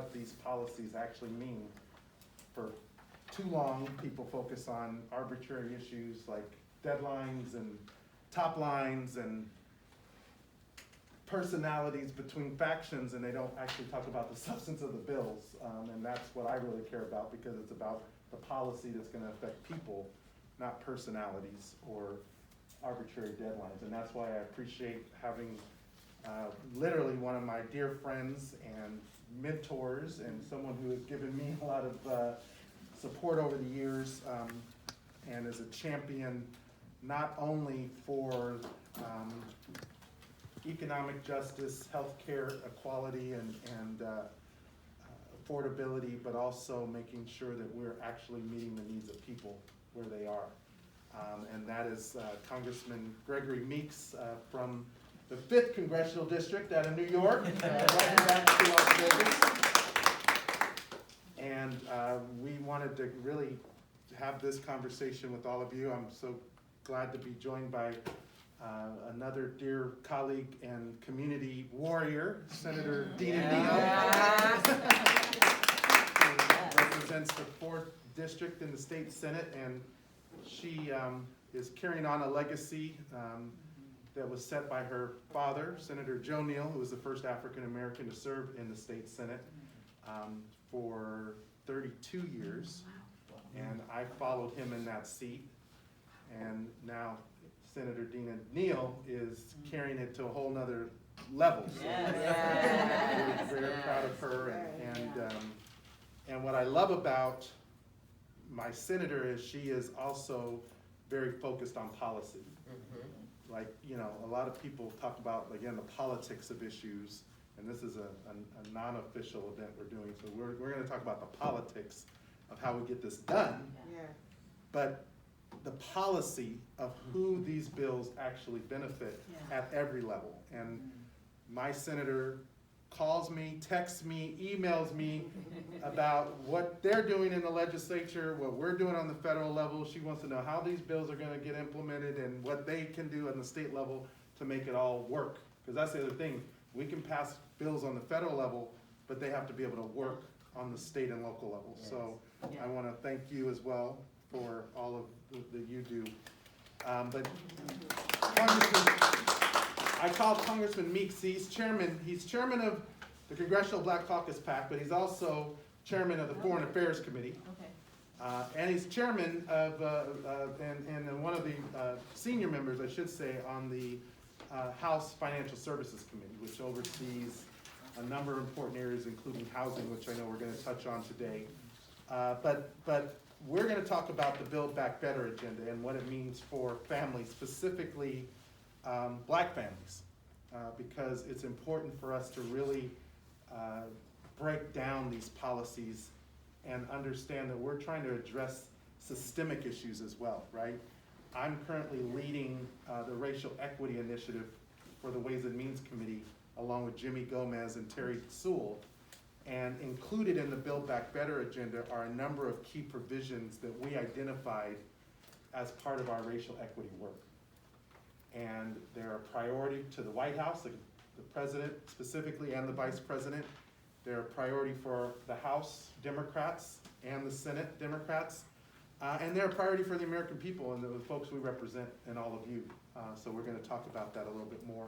what these policies actually mean. For too long, people focus on arbitrary issues like deadlines and top lines and personalities between factions, and they don't actually talk about the substance of the bills. And that's what I really care about, because it's about the policy that's gonna affect people, not personalities or arbitrary deadlines. And that's why I appreciate having literally one of my dear friends and mentors, and someone who has given me a lot of support over the years, and is a champion not only for economic justice, healthcare equality, and affordability, but also making sure that we're actually meeting the needs of people where they are. And that is Congressman Gregory Meeks from the 5th Congressional District out of New York. Welcome back to Las Vegas. And we wanted to really have this conversation with all of you. I'm so glad to be joined by another dear colleague and community warrior, Senator Dina Neal. Who represents the 4th District in the State Senate, and she is carrying on a legacy that was set by her father, Senator Joe Neal, who was the first African American to serve in the State Senate for 32 years. And I followed him in that seat. And now Senator Dina Neal is carrying it to a whole nother level. So we're very proud of her. And what I love about my senator is she is also very focused on policy. Like, you know, a lot of people talk about, again, the politics of issues, and this is a non-official event we're doing, so we're gonna talk about the politics of how we get this done. But the policy of who these bills actually benefit at every level. And my senator calls me, texts me, emails me about what they're doing in the legislature, what we're doing on the federal level. She wants to know how these bills are gonna get implemented and what they can do on the state level to make it all work. Because that's the other thing, we can pass bills on the federal level, but they have to be able to work on the state and local level. So I wanna thank you as well for all of that you do. But I call Congressman Meeks, he's chairman of the Congressional Black Caucus PAC, but he's also chairman of the Foreign Affairs Committee. And he's chairman of, and one of the senior members, I should say, on the House Financial Services Committee, which oversees a number of important areas, including housing, which I know we're gonna touch on today. But we're gonna talk about the Build Back Better agenda and what it means for families, specifically Black families, because it's important for us to really break down these policies and understand that we're trying to address systemic issues as well, right? I'm currently leading the Racial Equity Initiative for the Ways and Means Committee, along with Jimmy Gomez and Terry Sewell. And included in the Build Back Better agenda are a number of key provisions that we identified as part of our racial equity work. And they're a priority to the White House, the president specifically, and the vice president. They're a priority for the House Democrats and the Senate Democrats. And they're a priority for the American people and the folks we represent and all of you. So we're gonna talk about that a little bit more.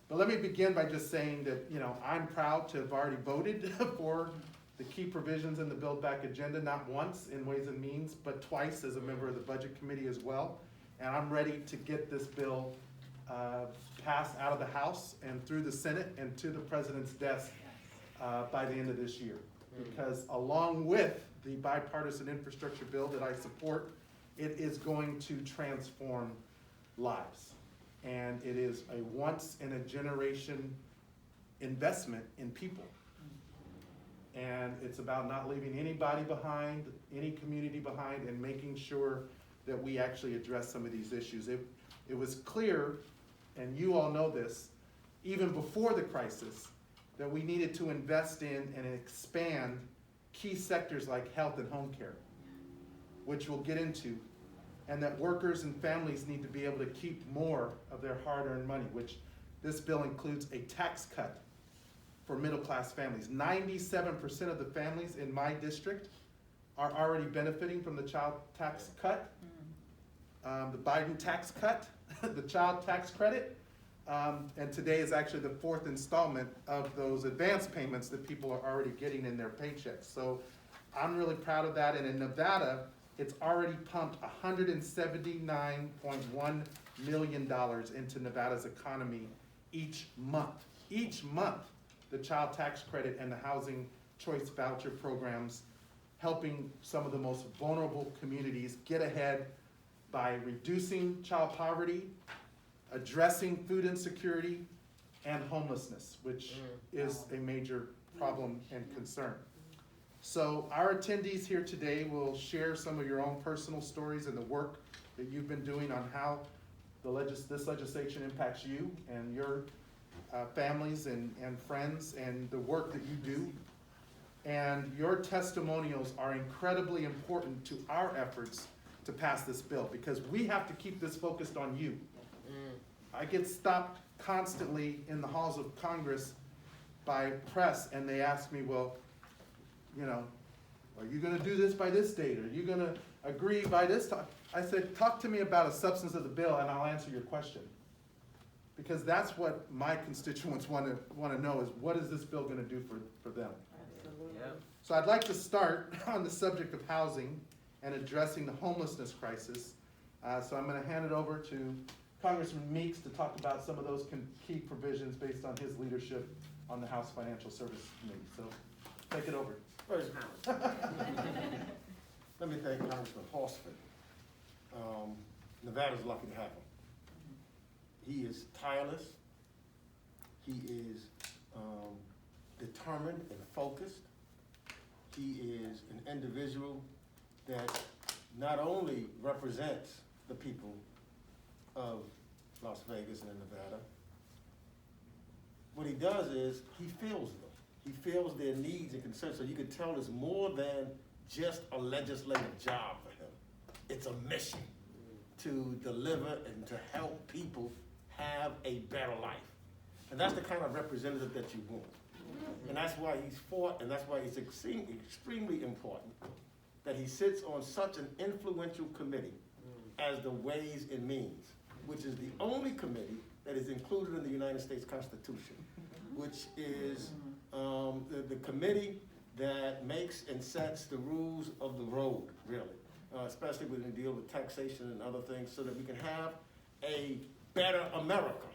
But let me begin by just saying that, you know, I'm proud to have already voted for the key provisions in the Build Back agenda, not once in Ways and Means, but twice as a member of the Budget Committee as well. And I'm ready to get this bill passed out of the House and through the Senate and to the President's desk by the end of this year. Because along with the bipartisan infrastructure bill that I support, it is going to transform lives. And it is a once-in-a-generation investment in people. And it's about not leaving anybody behind, any community behind, and making sure that we actually address some of these issues. It was clear, and you all know this, even before the crisis, that we needed to invest in and expand key sectors like health and home care, which we'll get into, and that workers and families need to be able to keep more of their hard-earned money, which this bill includes a tax cut for middle-class families. 97% of the families in my district are already benefiting from the child tax cut, the Biden tax cut, the child tax credit, and today is actually the 4th installment of those advance payments that people are already getting in their paychecks. So I'm really proud of that, and in Nevada, it's already pumped $179.1 million into Nevada's economy each month. Each month, the child tax credit and the housing choice voucher programs helping some of the most vulnerable communities get ahead by reducing child poverty, addressing food insecurity, and homelessness, which is a major problem and concern. So our attendees here today will share some of your own personal stories and the work that you've been doing on how this legislation impacts you and your families and friends and the work that you do. And your testimonials are incredibly important to our efforts to pass this bill, because we have to keep this focused on you. I get stopped constantly in the halls of Congress by press, and they ask me, well, you know, are you gonna do this by this date? Are you gonna agree by this time? I said, talk to me about a substance of the bill and I'll answer your question. Because that's what my constituents wanna know, is what is this bill gonna do for them? Absolutely. Yep. So I'd like to start on the subject of housing and addressing the homelessness crisis. So I'm gonna hand it over to Congressman Meeks to talk about some of those key provisions based on his leadership on the House Financial Services Committee. So take it over. First, let me thank Congressman Horsford. Nevada's lucky to have him. He is tireless. He is determined and focused. He is an individual that not only represents the people of Las Vegas and Nevada, what he does is he feels them. He feels their needs and concerns, so you can tell it's more than just a legislative job for him. It's a mission to deliver and to help people have a better life. And that's the kind of representative that you want. And that's why he's fought, and that's why it's extremely important that he sits on such an influential committee as the Ways and Means, which is the only committee that is included in the United States Constitution, which is the committee that makes and sets the rules of the road, really, especially when we deal with taxation and other things, so that we can have a better America.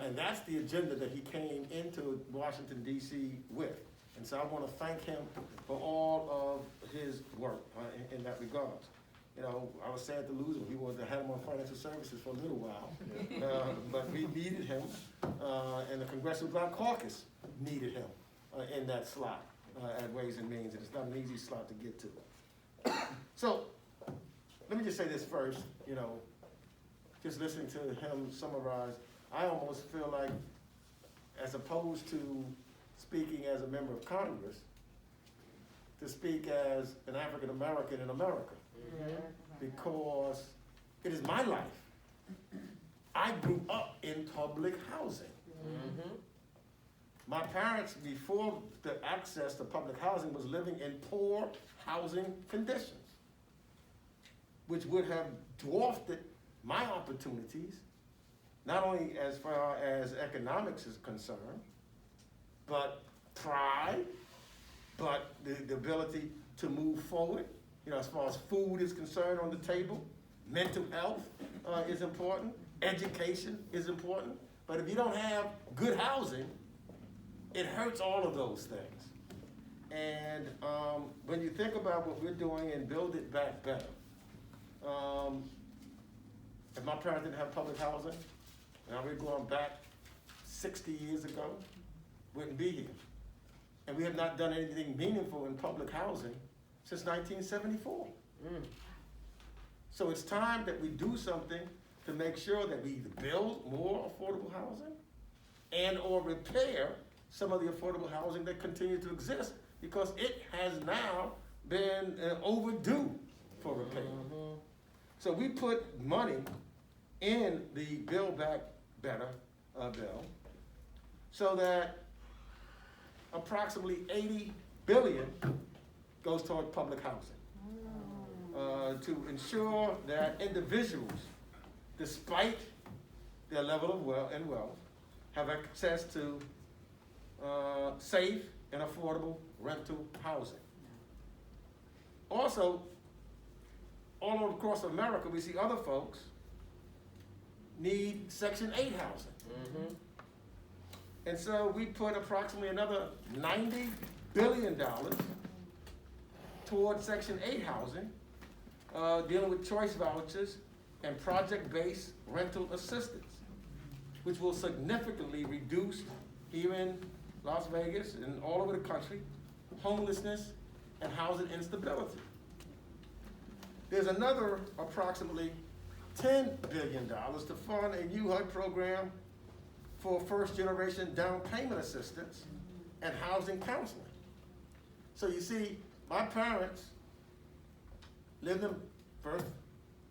And that's the agenda that he came into Washington, D.C. with. And so I want to thank him for all of his work in that regard. You know, I was sad to lose him. We wanted to have him on financial services for a little while, but we needed him, and the Congressional Black Caucus needed him in that slot at Ways and Means, and it's not an easy slot to get to. So, let me just say this first, you know, just listening to him summarize, I almost feel like, as opposed to speaking as a member of Congress, to speak as an African American in America. Because it is my life. I grew up in public housing. My parents, before the access to public housing, was living in poor housing conditions, which would have dwarfed my opportunities, not only as far as economics is concerned, but pride, but the ability to move forward. You know, as far as food is concerned on the table, mental health is important, education is important. But if you don't have good housing, it hurts all of those things. And when you think about what we're doing in Build It Back Better, if my parents didn't have public housing, and we're going back 60 years ago, wouldn't be here. And we have not done anything meaningful in public housing since 1974. So it's time that we do something to make sure that we either build more affordable housing and or repair some of the affordable housing that continue to exist, because it has now been overdue for repair. So we put money in the Build Back Better bill so that approximately 80 billion goes toward public housing. To ensure that individuals, despite their level of wealth, have access to safe and affordable rental housing. Also, all across America, we see other folks need Section 8 housing. Mm-hmm. And so we put approximately another $90 billion towards Section 8 housing, dealing with choice vouchers and project-based rental assistance, which will significantly reduce here in Las Vegas and all over the country, homelessness and housing instability. There's another approximately $10 billion to fund a new HUD program for first-generation down payment assistance and housing counseling. So you see, my parents lived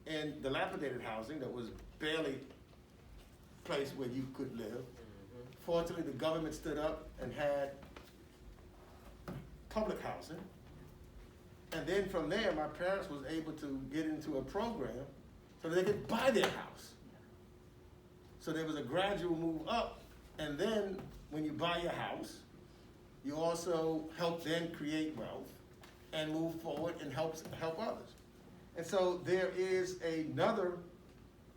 in dilapidated housing that was barely a place where you could live. Fortunately, the government stood up and had public housing. And then from there, my parents was able to get into a program so that they could buy their house. So there was a gradual move up, and then when you buy your house, you also help then create wealth and move forward and help others. And so there is another,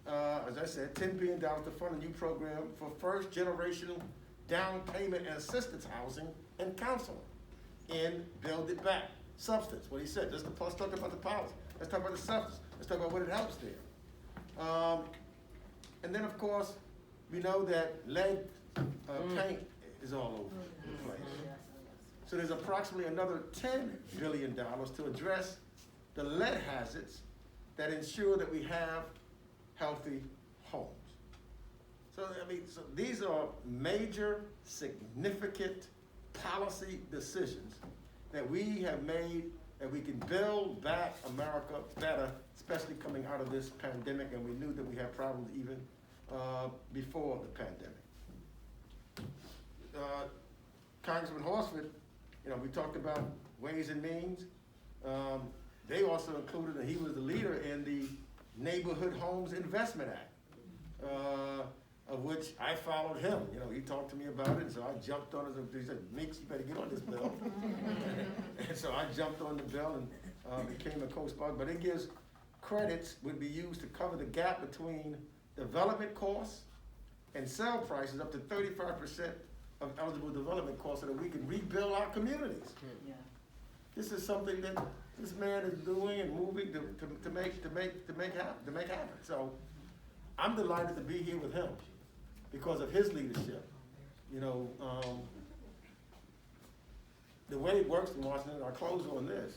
as I said, $10 billion to fund a new program for first generational down payment and assistance housing and counseling in Build It Back. Substance, what he said, let's talk about the policy, let's talk about the substance, let's talk about what it helps there. And then of course, we know that lead paint is all over the place. So there's approximately another $10 billion to address the lead hazards that ensure that we have healthy homes. So these are major, significant policy decisions that we have made, that we can build back America better, especially coming out of this pandemic, and we knew that we had problems even before the pandemic. Congressman Horsford, we talked about Ways and Means. They also included, and he was the leader in the Neighborhood Homes Investment Act, of which I followed him. He talked to me about it, and so I jumped on it. He said, Meeks, you better get on this bill. And so I jumped on the bill and became a co-sponsor. But it gives credits would be used to cover the gap between development costs and sale prices up to 35% of eligible development costs so that we can rebuild our communities. Yeah. This is something that this man is doing and moving to make happen. So I'm delighted to be here with him because of his leadership. The way it works in Washington, I'll close on this,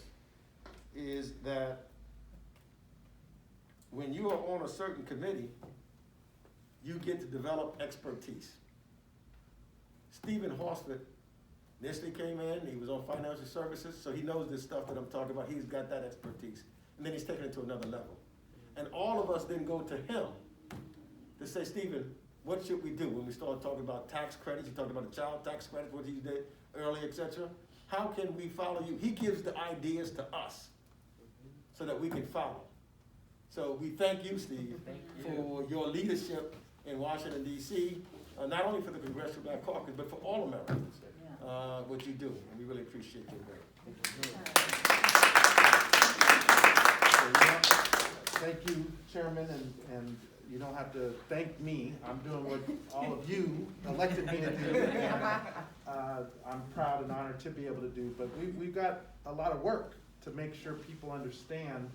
is that when you are on a certain committee, you get to develop expertise. Steven Horsford initially came in, he was on financial services, so he knows this stuff that I'm talking about. He's got that expertise. And then he's taken it to another level. And all of us then go to him to say, Steven, what should we do? When we start talking about tax credits, you talked about the child tax credits, what he did earlier, etc. How can we follow you? He gives the ideas to us so that we can follow. So we thank you, Steve, for your leadership in Washington, D.C., not only for the Congressional Black Caucus, but for all Americans, what you do. And we really appreciate your work. Thank you, Chairman, and you don't have to thank me. I'm doing what all of you elected me to do. And, I'm proud and honored to be able to do, but we've got a lot of work to make sure people understand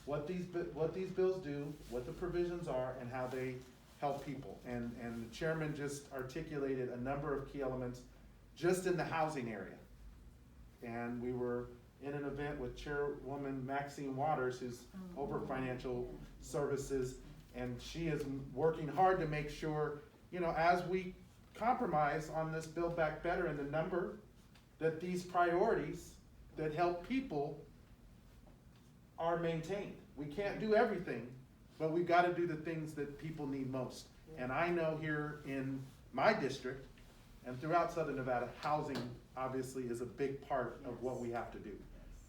what these bills do, what the provisions are, and how they help people. And the chairman just articulated a number of key elements just in the housing area. And we were in an event with Chairwoman Maxine Waters, who's over financial services, and she is working hard to make sure, as we compromise on this Build Back Better and the number, that these priorities that help people are maintained. We can't do everything, but we've got to do the things that people need most. And I know here in my district and throughout Southern Nevada, housing obviously is a big part of what we have to do.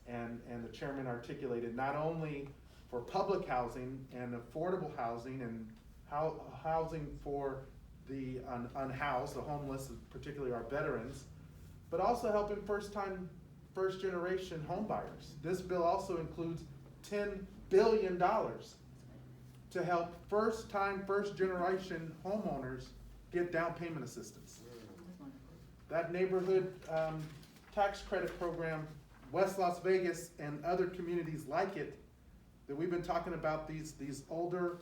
And the chairman articulated not only for public housing and affordable housing and housing for the unhoused, the homeless, particularly our veterans, but also helping first generation home buyers. This bill also includes $10 billion to help first generation homeowners get down payment assistance. That neighborhood tax credit program, West Las Vegas and other communities like it, that we've been talking about, these older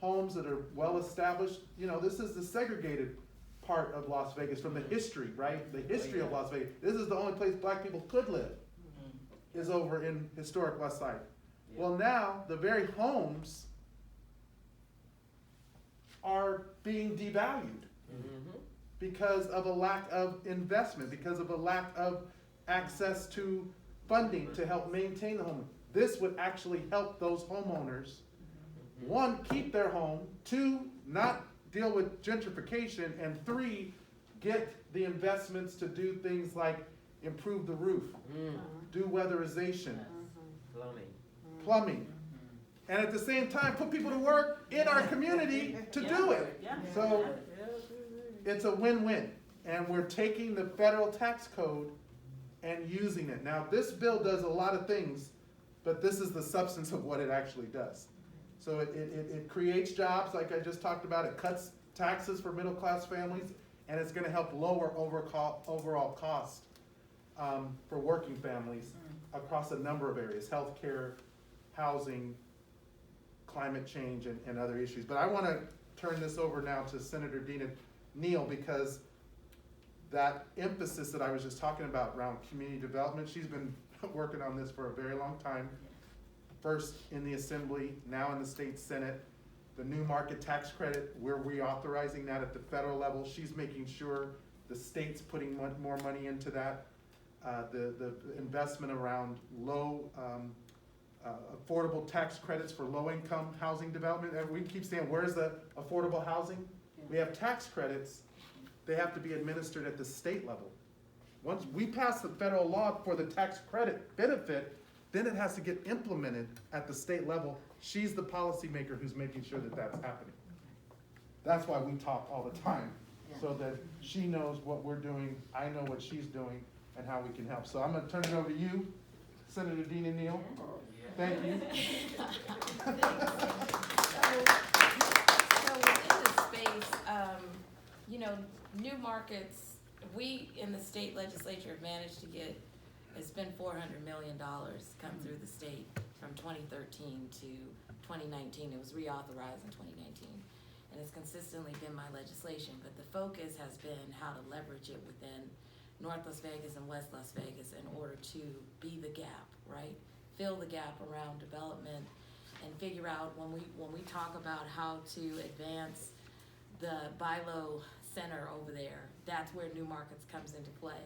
homes that are well established. You know, this is the segregated part of Las Vegas from the history, right? The history of Las Vegas. This is the only place black people could live, is over in historic West Side. Well, now the very homes are being devalued because of a lack of investment, because of a lack of access to funding to help maintain the home. This would actually help those homeowners, one, keep their home, two, not deal with gentrification, and three, get the investments to do things like improve the roof, do weatherization, plumbing, and at the same time put people to work in our community to do it. So it's a win-win, and we're taking the federal tax code and using it. Now, this bill does a lot of things, but this is the substance of what it actually does. So it creates jobs, like I just talked about. It cuts taxes for middle-class families, and it's going to help lower overall cost for working families across a number of areas: healthcare, housing, climate change, and other issues. But I want to turn this over now to Senator Dina Neal, because that emphasis that I was just talking about around community development, she's been working on this for a very long time. First in the Assembly, now in the State Senate. The new market tax credit, we're reauthorizing that at the federal level. She's making sure the state's putting more money into that. The investment around low, affordable tax credits for low-income housing development. And we keep saying, where's the affordable housing? We have tax credits. They have to be administered at the state level. Once we pass the federal law for the tax credit benefit, then it has to get implemented at the state level. She's the policymaker who's making sure that that's happening. That's why we talk all the time, so that she knows what we're doing, I know what she's doing, and how we can help. So I'm gonna turn it over to you, Senator Dina Neal. Thank you. So within the space, you know, new markets, we in the state legislature have managed to spend $400 million come through the state from 2013 to 2019. It was reauthorized in 2019. And it's consistently been my legislation, but the focus has been how to leverage it within North Las Vegas and West Las Vegas in order to be the gap, right? Fill the gap around development and figure out when we talk about how to advance the BILO center over there, that's where New Markets comes into play.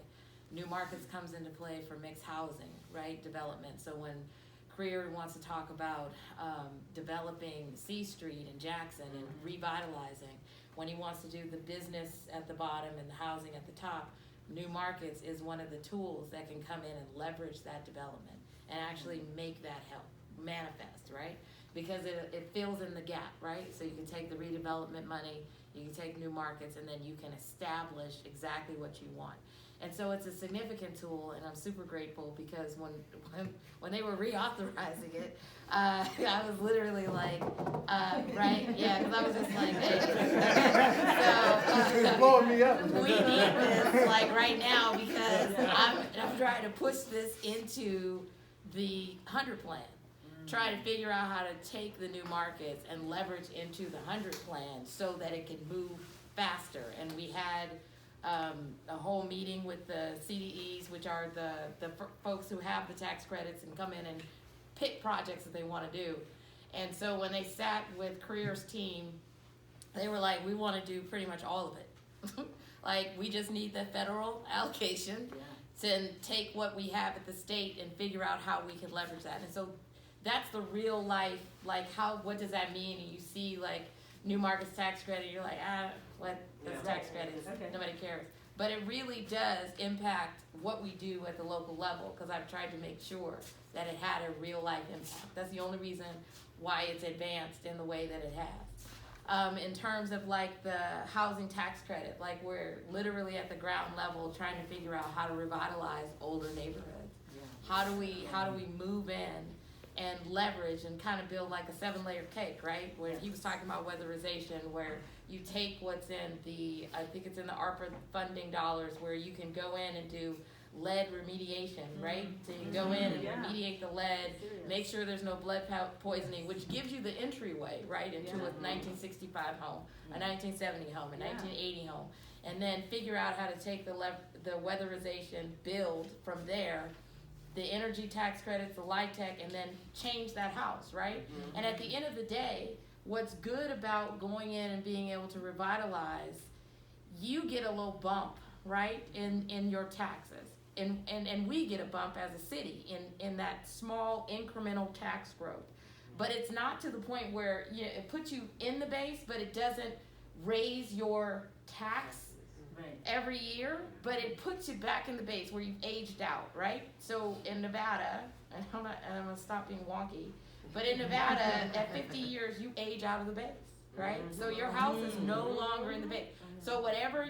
New Markets comes into play for mixed housing, right? Development. So when Gregory wants to talk about developing C Street and Jackson and revitalizing, when he wants to do the business at the bottom and the housing at the top, New Markets is one of the tools that can come in and leverage that development and actually make that help manifest, right? Because it fills in the gap, right? So you can take the redevelopment money, you can take New Markets, and then you can establish exactly what you want. And so it's a significant tool, and I'm super grateful because when they were reauthorizing it, I was literally like, right, yeah, because I was just like, hey. It's blowing me up. We need this like right now because I'm trying to push this into the 100 plan. Try to figure out how to take the New Markets and leverage into the 100 plan so that it can move faster. And we had a whole meeting with the CDEs, which are the folks who have the tax credits and come in and pick projects that they want to do. And so when they sat with Career's team, they were like, we want to do pretty much all of it. Like, we just need the federal allocation to take what we have at the state and figure out how we can leverage that. And so that's the real life, like what does that mean? And you see like New Markets tax credit, you're like, what? That's tax credits. Okay. Nobody cares. But it really does impact what we do at the local level, because I've tried to make sure that it had a real life impact. That's the only reason why it's advanced in the way that it has. In terms of like the housing tax credit, like we're literally at the ground level trying to figure out how to revitalize older neighborhoods. How do we move in and leverage and kind of build like a 7-layer cake, right? Where he was talking about weatherization, where you take what's in the, I think it's in the ARPA funding dollars, where you can go in and do lead remediation, right? So you go in and remediate the lead, make sure there's no blood poisoning, which gives you the entryway, right, into a 1965 home, a 1970 home, a 1980 home, and then figure out how to take the weatherization, build from there, the energy tax credits, the light tech, and then change that house, right? And at the end of the day, what's good about going in and being able to revitalize, you get a little bump, right, in your taxes. And we get a bump as a city in that small incremental tax growth. But it's not to the point where it puts you in the base, but it doesn't raise your tax every year, but it puts you back in the base where you've aged out, right? So in Nevada, and I'm gonna stop being wonky, but in Nevada, at 50 years, you age out of the base, right? So your house is no longer in the base. So whatever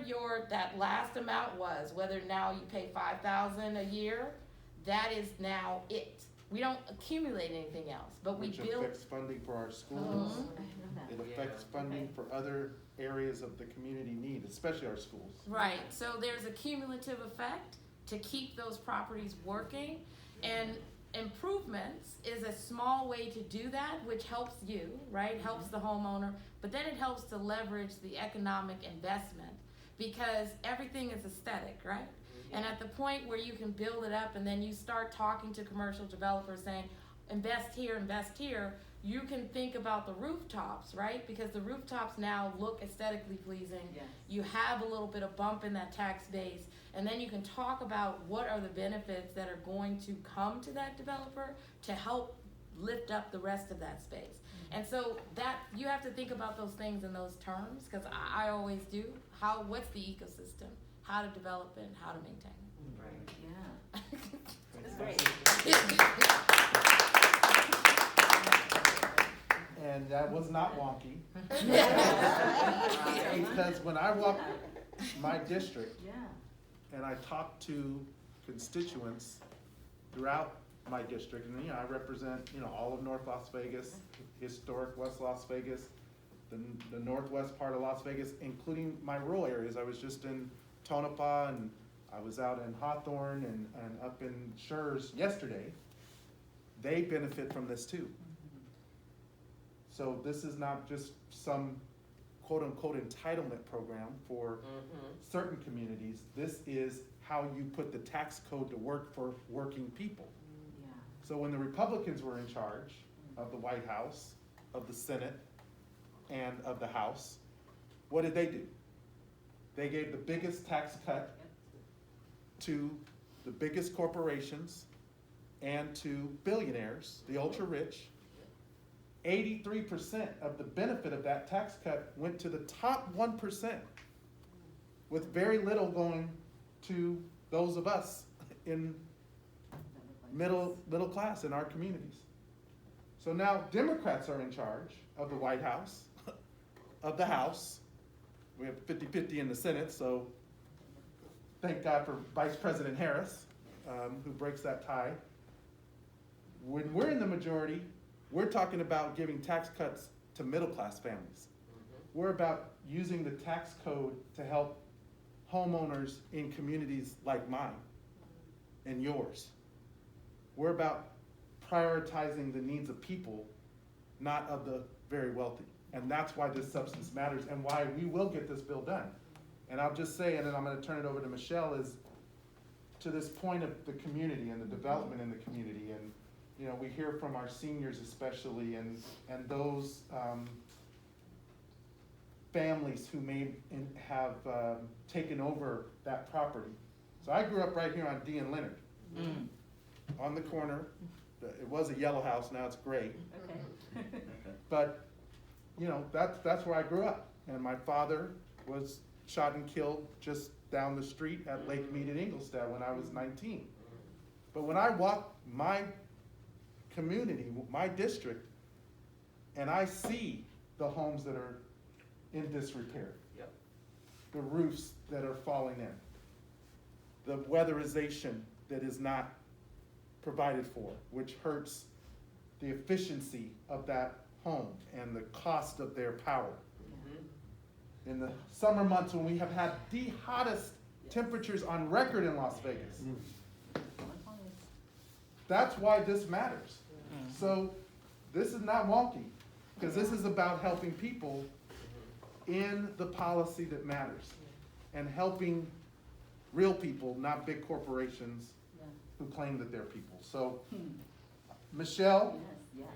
that last amount was, whether now you pay $5,000 a year, that is now it. We don't accumulate anything else, but we Which build. affects funding for our schools. It affects funding for other areas of the community need, especially our schools. Right, so there's a cumulative effect to keep those properties working, and improvements is a small way to do that, which helps you, right, helps the homeowner, but then it helps to leverage the economic investment, because everything is aesthetic, right? And at the point where you can build it up and then you start talking to commercial developers saying, invest here, you can think about the rooftops, right? Because the rooftops now look aesthetically pleasing. Yes. You have a little bit of bump in that tax base, and then you can talk about what are the benefits that are going to come to that developer to help lift up the rest of that space. And so that you have to think about those things in those terms, because I always do. What's the ecosystem? How to develop it and how to maintain it. Right, yeah. That's great. And that was not wonky. Because when I walk my district and I talk to constituents throughout my district, and I represent all of North Las Vegas, historic West Las Vegas, the northwest part of Las Vegas, including my rural areas. I was just in Tonopah, and I was out in Hawthorne and up in Schurz yesterday. They benefit from this too. So this is not just some quote-unquote entitlement program for certain communities. This is how you put the tax code to work for working people. So when the Republicans were in charge of the White House, of the Senate, and of the House, what did they do? They gave the biggest tax cut to the biggest corporations and to billionaires, the ultra-rich. 83% of the benefit of that tax cut went to the top 1%, with very little going to those of us in middle class in our communities. So now Democrats are in charge of the White House, of the House. We have 50-50 in the Senate, so thank God for Vice President Harris, who breaks that tie. When we're in the majority, we're talking about giving tax cuts to middle-class families. We're about using the tax code to help homeowners in communities like mine and yours. We're about prioritizing the needs of people, not of the very wealthy. And that's why this substance matters and why we will get this bill done. And I'll just say, and then I'm going to turn it over to Michelle, is to this point of the community and the development in the community. And we hear from our seniors especially, and those families who may have taken over that property. So I grew up right here on D and Leonard, on the corner. It was a yellow house, now it's gray. Okay. But that's where I grew up, and my father was shot and killed just down the street at Lake Mead in Ingolstadt when I was 19. But when I walk my community, my district, and I see the homes that are in disrepair, Yep. the roofs that are falling in, the weatherization that is not provided for, which hurts the efficiency of that home and the cost of their power. Mhm. In the summer months when we have had the hottest temperatures on record in Las Vegas. That's why this matters. So this is not wonky, because this is about helping people in the policy that matters and helping real people, not big corporations who claim that they're people. So Michelle, Yes,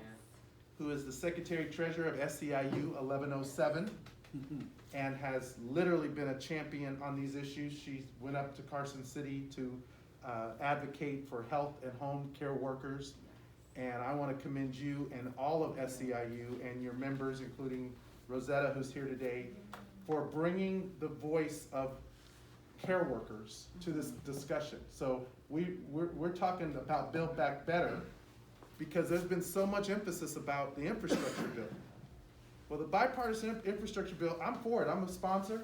who is the Secretary Treasurer of SEIU 1107 and has literally been a champion on these issues. She went up to Carson City to advocate for health and home care workers. And I want to commend you and all of SEIU and your members, including Rozetta, who's here today, for bringing the voice of care workers to this discussion. So we're talking about Build Back Better because there's been so much emphasis about the infrastructure bill. Well, the bipartisan infrastructure bill, I'm for it. I'm a sponsor.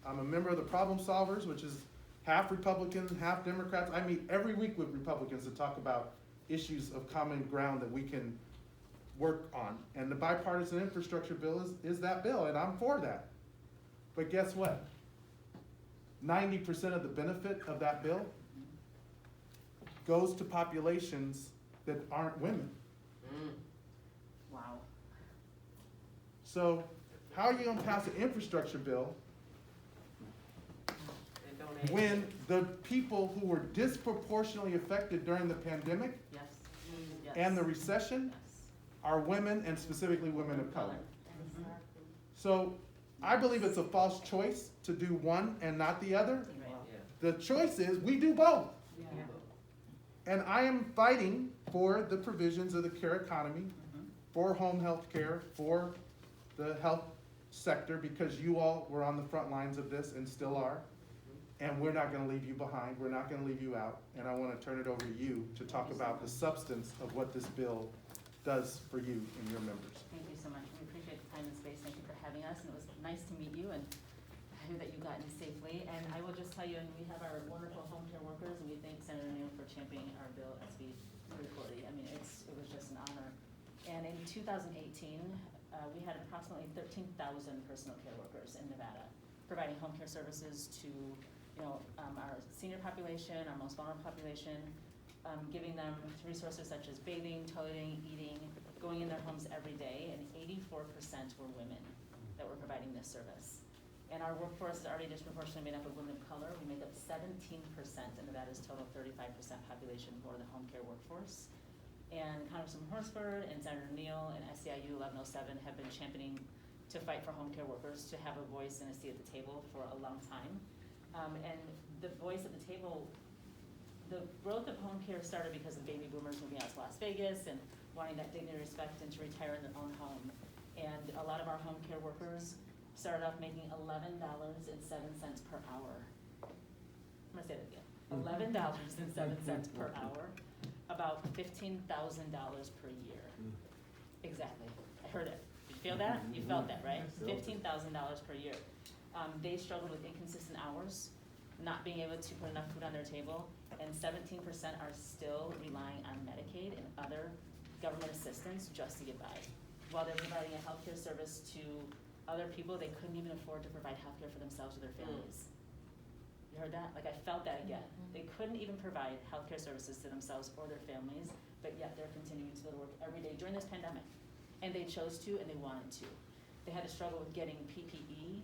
I'm a member of the Problem Solvers, which is half Republicans, half Democrats. I meet every week with Republicans to talk about issues of common ground that we can work on. And the bipartisan infrastructure bill is that bill, and I'm for that. But guess what? 90% of the benefit of that bill goes to populations that aren't women. Mm. wow. So how are you gonna pass an infrastructure bill And don't when the people who were disproportionately affected during the pandemic Yes. Yes. and the recession Yes. are women, and specifically women of color? Mhm. So I believe it's a false choice to do one and not the other. Right. Yeah. The choice is we do both. Yeah. And I am fighting for the provisions of the care economy, Mhm. for home health care, for the health sector, because you all were on the front lines of this and still are. And we're not gonna leave you behind, we're not gonna leave you out. And I wanna turn it over to you to talk about the substance of what this bill does for you and your members. Thank you so much. We appreciate the time and space. Thank you for having us, and it was nice to meet you and hear that you got in safely. And I will just tell you, and we have our wonderful home care workers, and we thank Senator Neal for championing our bill SB 340. I mean, it was just an honor. And in 2018, we had approximately 13,000 personal care workers in Nevada, providing home care services to, our senior population, our most vulnerable population, giving them resources such as bathing, toileting, eating, going in their homes every day, and 84% were women that were providing this service. And our workforce is already disproportionately made up of women of color. We make up 17% in Nevada's total 35% population for the home care workforce. And Congressman Horsford and Senator Neal and SEIU 1107 have been championing to fight for home care workers to have a voice and a seat at the table for a long time. And the voice at the table, the growth of home care started because of baby boomers moving out to Las Vegas and wanting that dignity, respect, and to retire in their own home. And a lot of our home care workers started off making $11.07 per hour. I'm gonna say that again, $11.07 per hour, about $15,000 per year. Exactly, I heard it. Did you feel that? You felt that, right? $15,000 per year. They struggled with inconsistent hours, not being able to put enough food on their table, and 17% are still relying on Medicaid and other government assistance just to get by. While they're providing a healthcare service to other people, they couldn't even afford to provide healthcare for themselves or their families. You heard that? Like, I felt that again. They couldn't even provide healthcare services to themselves or their families, but yet they're continuing to go to work every day during this pandemic. And they chose to, and they wanted to. They had to struggle with getting PPE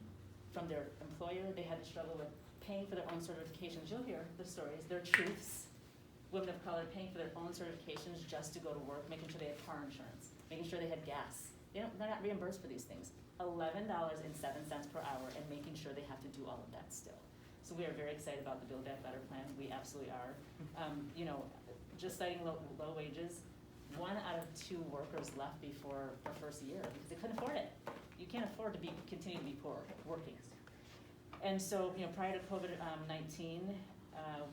from their employer. They had to struggle with paying for their own certifications. You'll hear the stories, their truths. Women of color paying for their own certifications just to go to work, making sure they had car insurance, making sure they had gas. They're not reimbursed for these things. $11.07 per hour, and making sure they have to do all of that still. So we are very excited about the Build Back Better plan. We absolutely are. Just citing low wages, 1 out of 2 workers left before the first year because they couldn't afford it. You can't afford to continue to be poor working. And so, prior to COVID-19,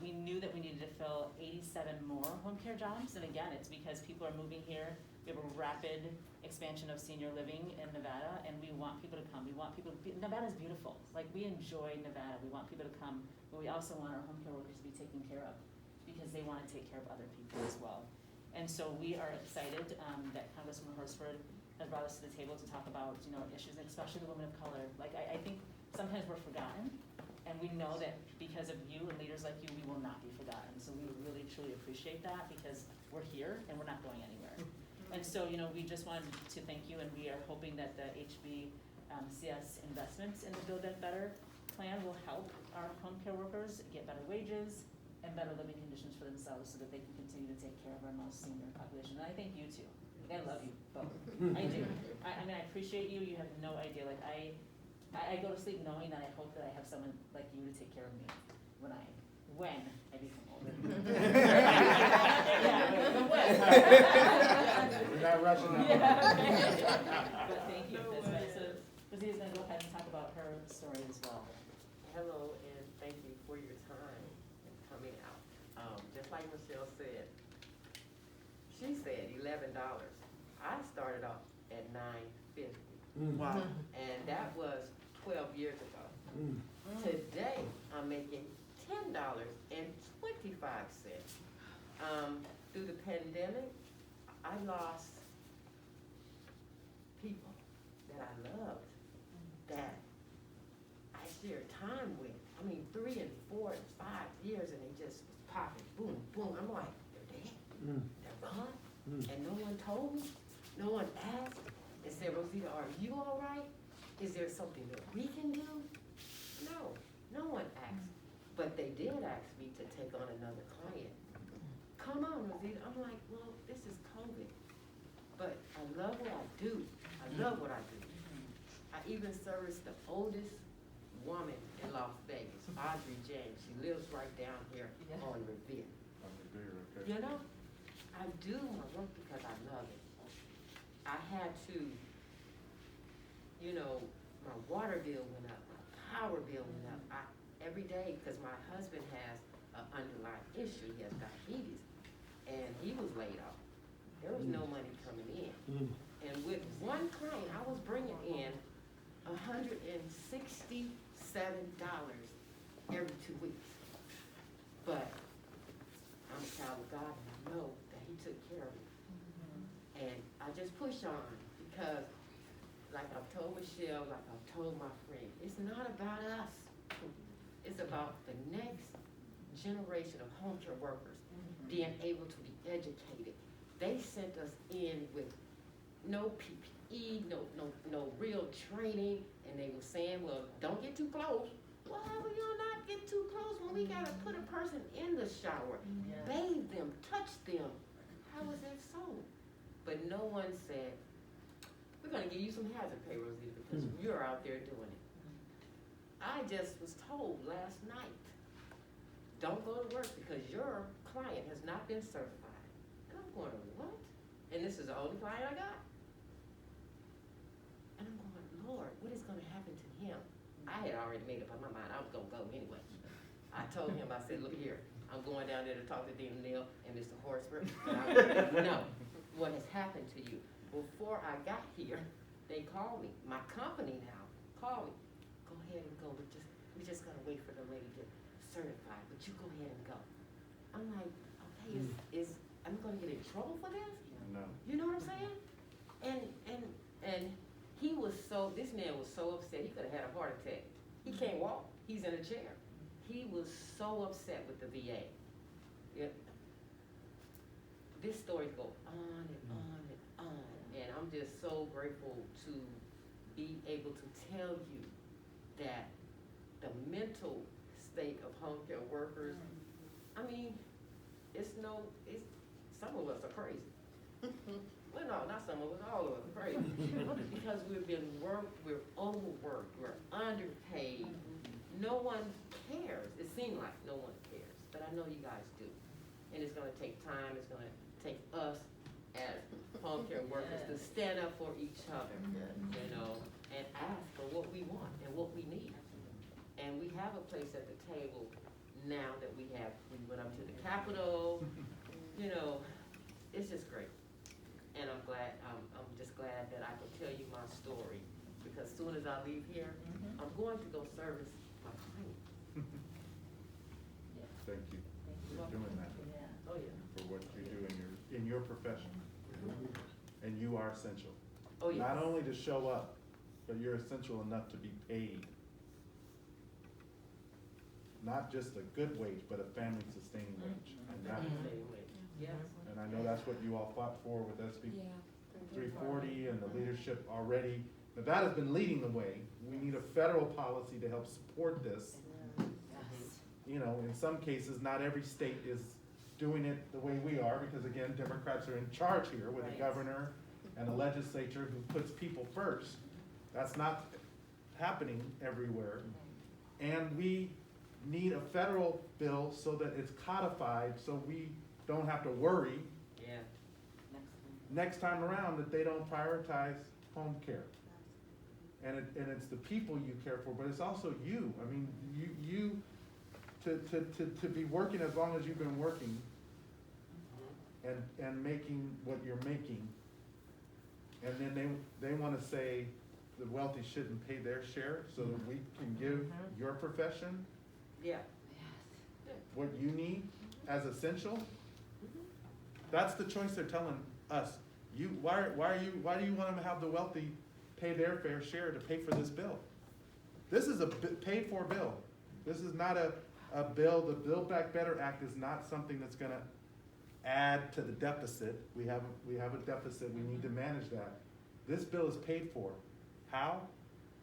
we knew that we needed to fill 87 more home care jobs. And again, it's because people are moving here. We have a rapid expansion of senior living in Nevada, and we want people to come. We want people to be, Nevada's beautiful. Like, we enjoy Nevada. We want people to come, but we also want our home care workers to be taken care of because they want to take care of other people as well. And so we are excited that Congressman Horsford has brought us to the table to talk about, issues, especially the women of color. Like, I think sometimes we're forgotten, and we know that because of you and leaders like you, we will not be forgotten. So we really, truly appreciate that because we're here and we're not going anywhere. And so, we just wanted to thank you, and we are hoping that the HBCS investments in the Build Back Better plan will help our home care workers get better wages and better living conditions for themselves so that they can continue to take care of our most senior population. And I thank you too. I love you both. I do. I mean, I appreciate you. You have no idea. Like, I go to sleep knowing that I hope that I have someone like you to take care of me when I become older. We're not rushing that. But thank you. That's right. So Rosetta's gonna go ahead and talk about her story as well. Hello, and thank you for your time and coming out. Just like Michelle said, she said $11. I started off at $9.50, Wow. and that was 12 years ago. Today, I'm making $10.25. Through the pandemic, I lost people that I loved, that I shared time with. I mean, 3 and 4 and 5 years, and they just was popping, boom, boom. I'm like, they're dead, they're gone, and no one told me, no one asked and said, Rozetta, are you all right? Is there something that we can do? No, no one asked, but they did ask me to take on another client. Come on, Rozetta. I'm like, well, this is COVID, but I love what I do. I love what I do. I even service the oldest woman in Las Vegas, Audrey James. She lives right down here on Revere. You know, I do my work because I love it. I had to, my water bill went up, my power bill went up. Every day, because my husband has an underlying issue, he has diabetes, and he was laid off. There was no money coming in. And with one client, I was bringing in $167 every 2 weeks. But I'm a child of God, and I know that he took care of me. And I just push on because, like I've told Michelle, like I've told my friend, it's not about us. It's about the next generation of home care workers being able to be educated. They sent us in with no PPE, no real training, and they were saying, well, don't get too close. Well, how will you not get too close when we gotta put a person in the shower, bathe them, touch them? How is that so? But no one said, we're gonna give you some hazard pay, Rozetta, because you're out there doing it. I just was told last night, don't go to work because your client has not been certified. And I'm going, what? And this is the only client I got. And I'm going, Lord, what is gonna happen to him? I had already made up my mind I was gonna go anyway. I told him, I said, look here, I'm going down there to talk to Dina, Neal, and Mr. Horsford. No, what has happened to you? Before I got here, they called me, my company now called me. Go ahead and go, we're just gonna wait for the lady to certify, but you go ahead and go. I'm like, okay, I'm gonna get in trouble for this? No. You know what I'm saying? And he was this man was so upset, he could've had a heart attack. He can't walk, he's in a chair. He was so upset with the VA. This story goes on and on and on, and I'm just so grateful to be able to tell you that the mental state of home care workers, I mean, some of us are crazy. Well, no, not some of us, all of us are crazy. Because we've been worked, we're overworked, we're underpaid. No one cares. It seems like no one cares, but I know you guys do. And it's gonna take time, it's gonna take us as home care workers to stand up for each other, and ask for what we want and what we need. And we have a place at the table now that we went up to the Capitol, you know, it's just great. And I'm just glad that I can tell you my story, because soon as I leave here, I'm going to go service my client. Thank you for doing that, Oh, yeah. for what you do in your profession. And you are essential. Oh, yeah. Not only to show up, but you're essential enough to be paid. Not just a good wage, but a family sustaining wage. Yes. And I know that's what you all fought for with SB 340 and the leadership already. Nevada's been leading the way. We need a federal policy to help support this. You know, in some cases, not every state is doing it the way we are, because again, Democrats are in charge here with a governor and a legislature who puts people first. That's not happening everywhere. And we need a federal bill so that it's codified, so we don't have to worry next time around that they don't prioritize home care. And it's the people you care for, but it's also you. I mean, you to be working as long as you've been working and making what you're making, and then they want to say the wealthy shouldn't pay their share so that we can give your profession what you need as essential. That's the choice they're telling us. Why do you want them to have the wealthy pay their fair share to pay for this bill? This is a paid for bill. This is not a bill. The Build Back Better Act is not something that's gonna add to the deficit. We have a deficit, we need to manage that. This bill is paid for. How?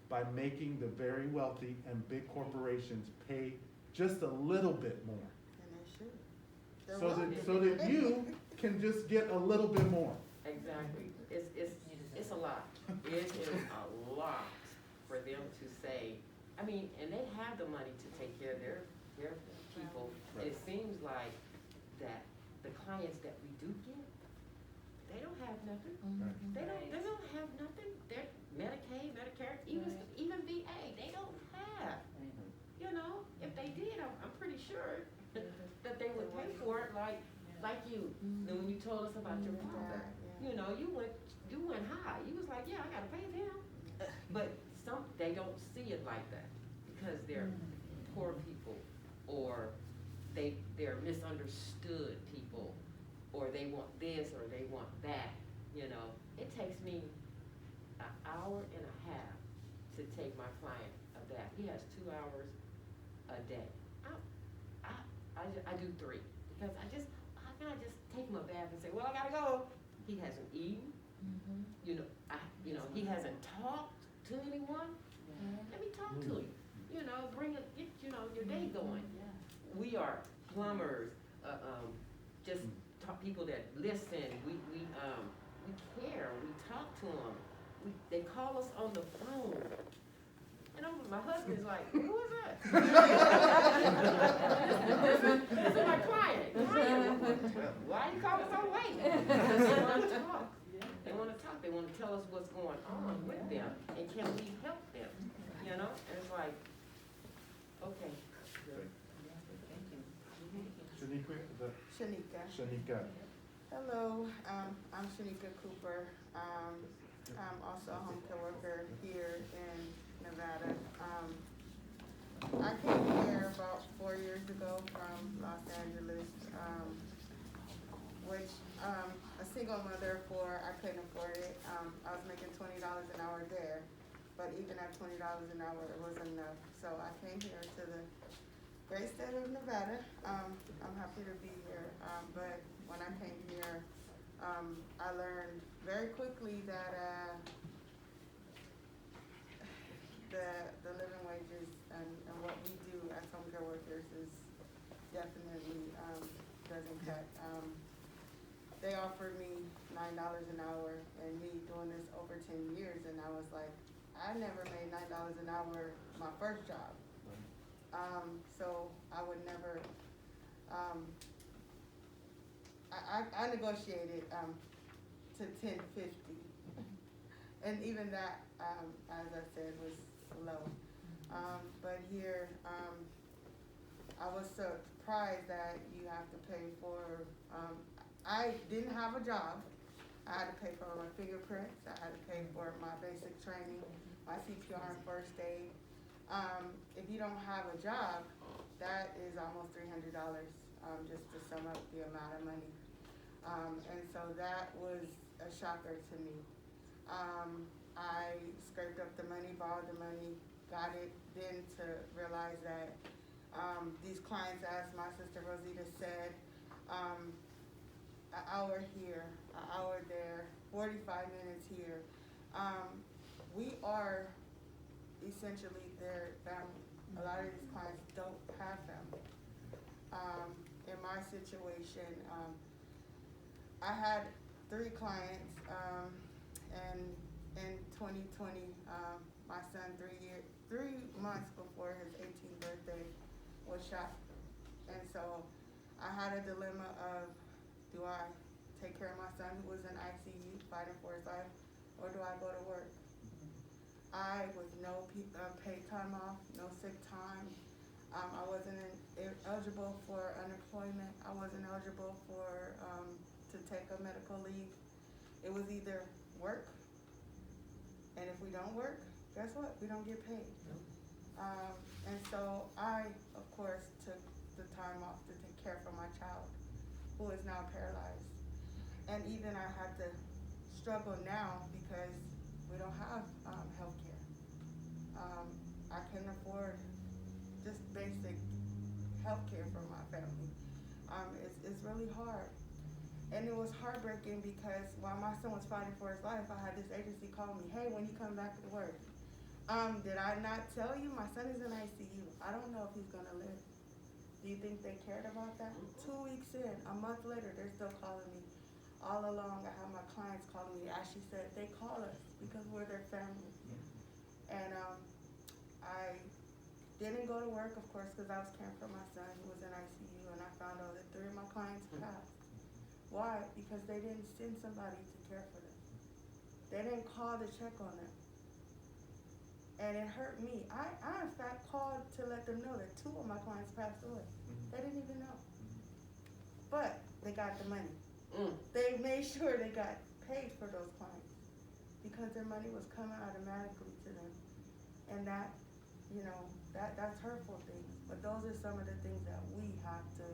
By making the very wealthy and big corporations pay just a little bit more. And they should. So that you can just get a little bit more. Exactly. It's a lot. It is a lot for them to say, I mean, and they have the money to take care of their people. Right. It seems like that the clients that we do get, they don't have nothing. Right. They don't have nothing. They're Medicaid, Medicare, even VA, they don't have. You know, if they did, I'm pretty sure that they would pay for it like you. And when you told us about your father, you know, you went high. You was like, yeah, I gotta pay them. But they don't see it like that because they're poor people, or they're misunderstood people, or they want this or they want that. You know, it takes me an hour and a half to take my client a bath. He has 2 hours a day. I do 3 because how can I just take him a bath and say, well, I gotta go. He hasn't eaten. You know, he hasn't talked to anyone. Let me talk to you. You know, get your day going. We are plumbers, just people that listen. We care. We talk to them. They call us on the phone. And my husband's like, who is that? This is my client. Why you call us so late? They want to talk. They want to talk. They want to tell us what's going on with them. And can we help them? You know? And it's like, okay. Shanieka. Hello, I'm Shanieka Cooper. I'm also a home care worker here in Nevada. I came here about 4 years ago from Los Angeles, which a single mother I couldn't afford it. I was making $20 an hour there, but even at $20 an hour, it wasn't enough. So I came here to the great state of Nevada. I'm happy to be here, but when I came here, I learned very quickly that the living wages and what we do as home care workers is definitely doesn't cut. They offered me $9 an hour, and me doing this over 10 years, and I was like, I never made $9 an hour my first job. So I would never, I negotiated to $10.50, and even that, as I said, was low. But here, I was surprised that you have to pay for, I didn't have a job. I had to pay for my fingerprints, I had to pay for my basic training, my CPR and first aid. If you don't have a job, that is almost $300, just to sum up the amount of money. And so that was a shocker to me. I scraped up the money, borrowed the money, got it, then to realize that these clients, as my sister Rozetta said, an hour here, an hour there, 45 minutes here. We are essentially their family. A lot of these clients don't have family. In my situation, I had 3 clients, and in 2020, my son, 3 months before his 18th birthday, was shot. And so I had a dilemma of, do I take care of my son who was in ICU fighting for his life, or do I go to work? I, with no paid time off, no sick time, I wasn't eligible for unemployment. I wasn't eligible for to take a medical leave. It was either work, and if we don't work, guess what? We don't get paid. And so I, of course, took the time off to take care for my child, who is now paralyzed. And even I had to struggle now because we don't have health care. I couldn't afford just basic health care for my family. It's really hard. And it was heartbreaking because while my son was fighting for his life, I had this agency call me, hey, when you come back to work, did I not tell you my son is in ICU? I don't know if he's gonna live. Do you think they cared about that? 2 weeks in, a month later, they're still calling me. All along, I have my clients calling me. As she said, they call us because we're their family. And I didn't go to work, of course, because I was caring for my son who was in ICU, and I found out that 3 of my clients passed. Why? Because they didn't send somebody to care for them. They didn't call to check on them. And it hurt me. I in fact called to let them know that 2 of my clients passed away. They didn't even know. But they got the money. They made sure they got paid for those clients because their money was coming automatically to them. And that, that's hurtful things. But those are some of the things that we have to,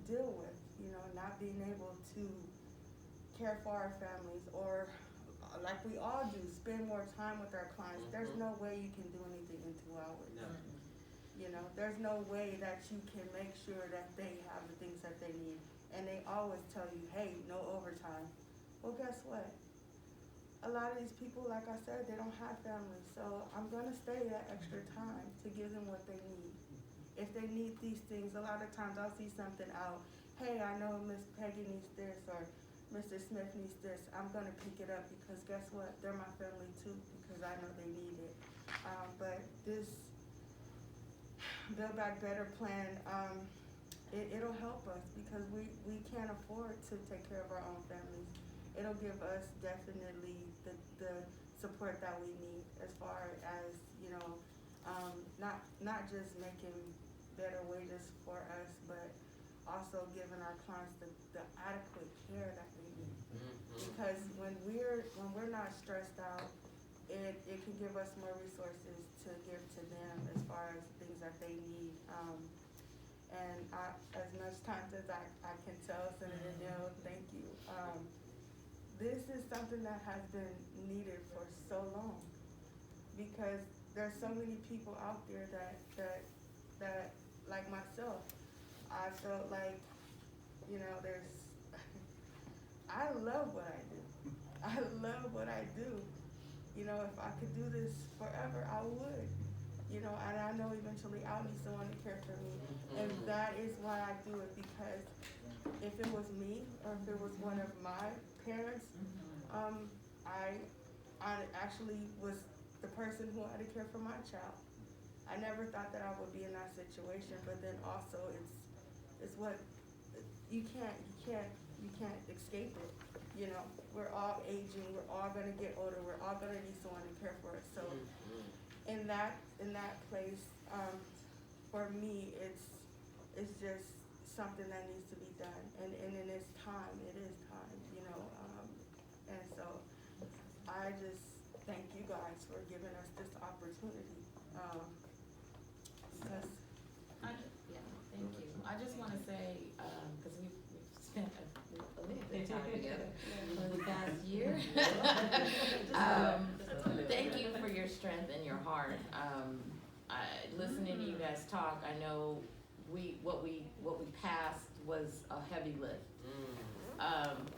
deal with, not being able to care for our families, or like we all do, spend more time with our clients. There's no way you can do anything in 2 hours. No. There's no way that you can make sure that they have the things that they need. And they always tell you, hey, no overtime. Well, guess what? A lot of these people, like I said, they don't have families. So I'm gonna stay that extra time to give them what they need. If they need these things, a lot of times I'll see something out. Hey, I know Miss Peggy needs this, or Mr. Smith needs this. I'm gonna pick it up because guess what? They're my family too, because I know they need it. But this Build Back Better plan, it'll help us because we can't afford to take care of our own families. It'll give us definitely the support that we need as far as, not just making better wages for us, but also giving our clients the adequate care that they need. Because when we're not stressed out, it can give us more resources to give to them as far as things that they need. And as much time as I can tell Senator Neal, thank you. This is something that has been needed for so long because there's so many people out there that like myself, I felt like, I love what I do. I love what I do. If I could do this forever, I would. And I know eventually I'll need someone to care for me. And that is why I do it, because if it was me or if it was one of my parents, I actually was the person who had to care for my child. I never thought that I would be in that situation, but then also it's what you can't escape it. We're all aging, we're all gonna get older, we're all gonna need someone to care for us. So in that place, for me, it's just something that needs to be done, and it is time, you know, and so I just thank you guys for giving us this opportunity, because Yeah, thank you. I just wanna say, cause we've spent a little bit of time together over the past year. Thank you for your strength and your heart. Listening to you guys talk, I know what we passed was a heavy lift.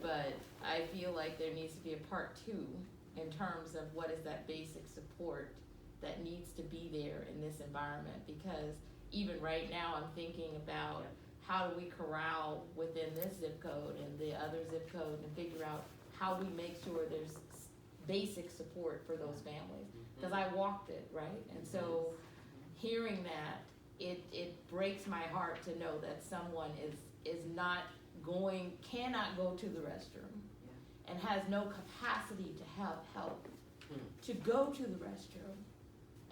But I feel like there needs to be a part 2 in terms of what is that basic support that needs to be there in this environment, because even right now I'm thinking about how do we corral within this zip code and the other zip code and figure out how we make sure there's basic support for those families, because I walked it, right? And so hearing that, it breaks my heart to know that someone cannot go to the restroom and has no capacity to have help to go to the restroom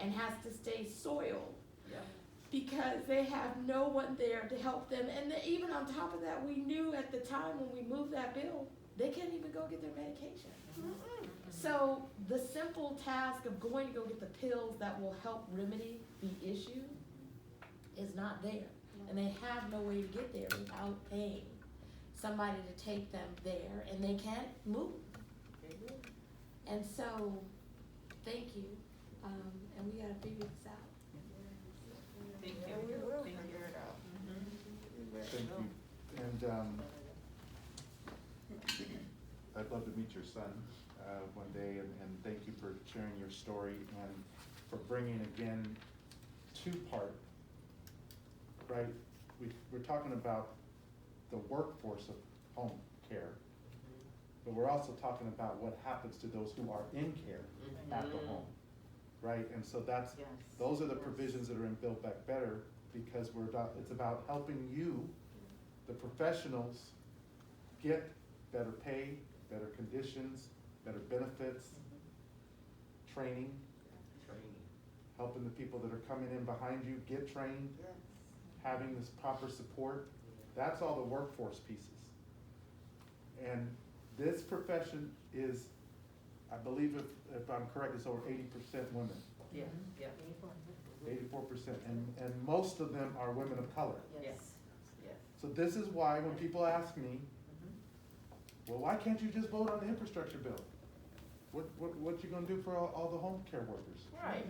and has to stay soiled because they have no one there to help them. And then even on top of that, we knew at the time when we moved that bill, they can't even go get their medication. So the simple task of going to go get the pills that will help remedy the issue is not there. And they have no way to get there without paying somebody to take them there, and they can't move. And so, thank you, and we gotta figure this out. Thank you. we will Thank you. figure it out. Thank you. And I'd love to meet your son one day, and thank you for sharing your story and for bringing again two-part, right? We're talking about the workforce of home care, but we're also talking about what happens to those who are in care at the home, right? And so those are the provisions that are in Build Back Better, because it's about helping you, the professionals, get better pay, better conditions, better benefits, training, helping the people that are coming in behind you get trained, Yes. having this proper support. That's all the workforce pieces. And this profession is, I believe if I'm correct, it's over 80% women, 84%, and most of them are women of color. Yes. So this is why when people ask me, well, why can't you just vote on the infrastructure bill? What you gonna do for all the home care workers? Right.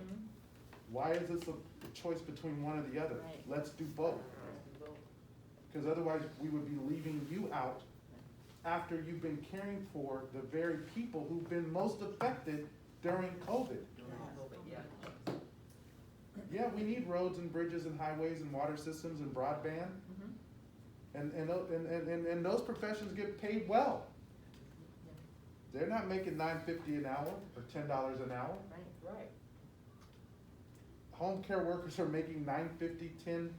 Why is this a choice between one or the other? Right. Let's do both. Because otherwise, we would be leaving you out after you've been caring for the very people who've been most affected during COVID. Yeah, we need roads and bridges and highways and water systems and broadband. And those professions get paid well. They're not making $9.50 an hour or $10 an hour. Right. Home care workers are making $9.50, $10,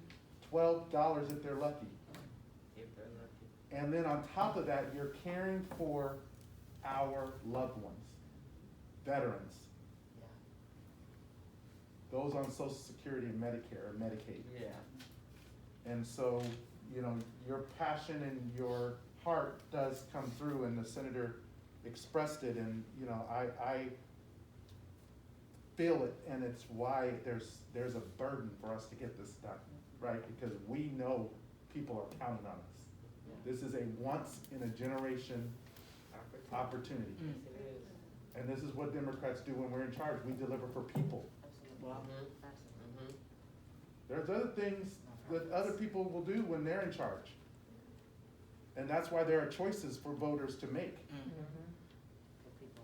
$12 if they're lucky. And then on top of that, you're caring for our loved ones, veterans, those on Social Security and Medicare and Medicaid. And so, you know, your passion and your heart does come through, and the senator expressed it, and, you know, I feel it, and it's why there's a burden for us to get this done, right? Because we know people are counting on us. This is a once-in-a-generation opportunity. And this is what Democrats do when we're in charge. We deliver for people. There's other things that other people will do when they're in charge. And that's why there are choices for voters to make.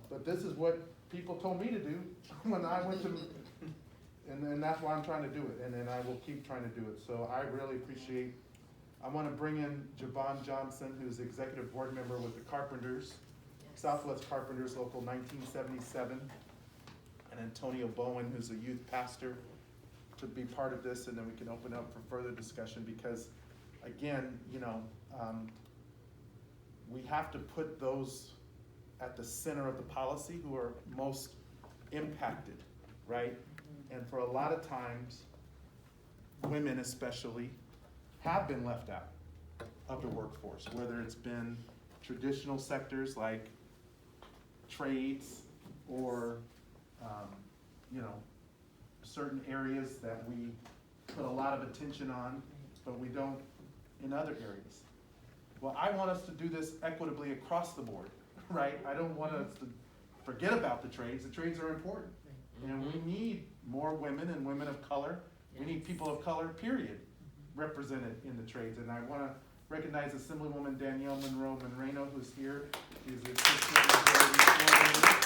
But this is what people told me to do when I went to, and that's why I'm trying to do it, and then I will keep trying to do it. So I really appreciate, I want to bring in Jovan Johnson, who's executive board member with the Carpenters, Southwest Carpenters Local 1977, and Antonio Bowen, who's a youth pastor, to be part of this, and then we can open up for further discussion, because again, you know, we have to put those at the center of the policy who are most impacted, right? And for a lot of times, women especially have been left out of the workforce, whether it's been traditional sectors like trades or, certain areas that we put a lot of attention on, but we don't in other areas. Well, I want us to do this equitably across the board, right? I don't want us to forget about the trades. The trades are important. And we need more women and women of color. We need people of color, period, represented in the trades. And I want to recognize Assemblywoman Danielle Monroe-Moreno, who's here. She's the Assistant Majority Coordinator.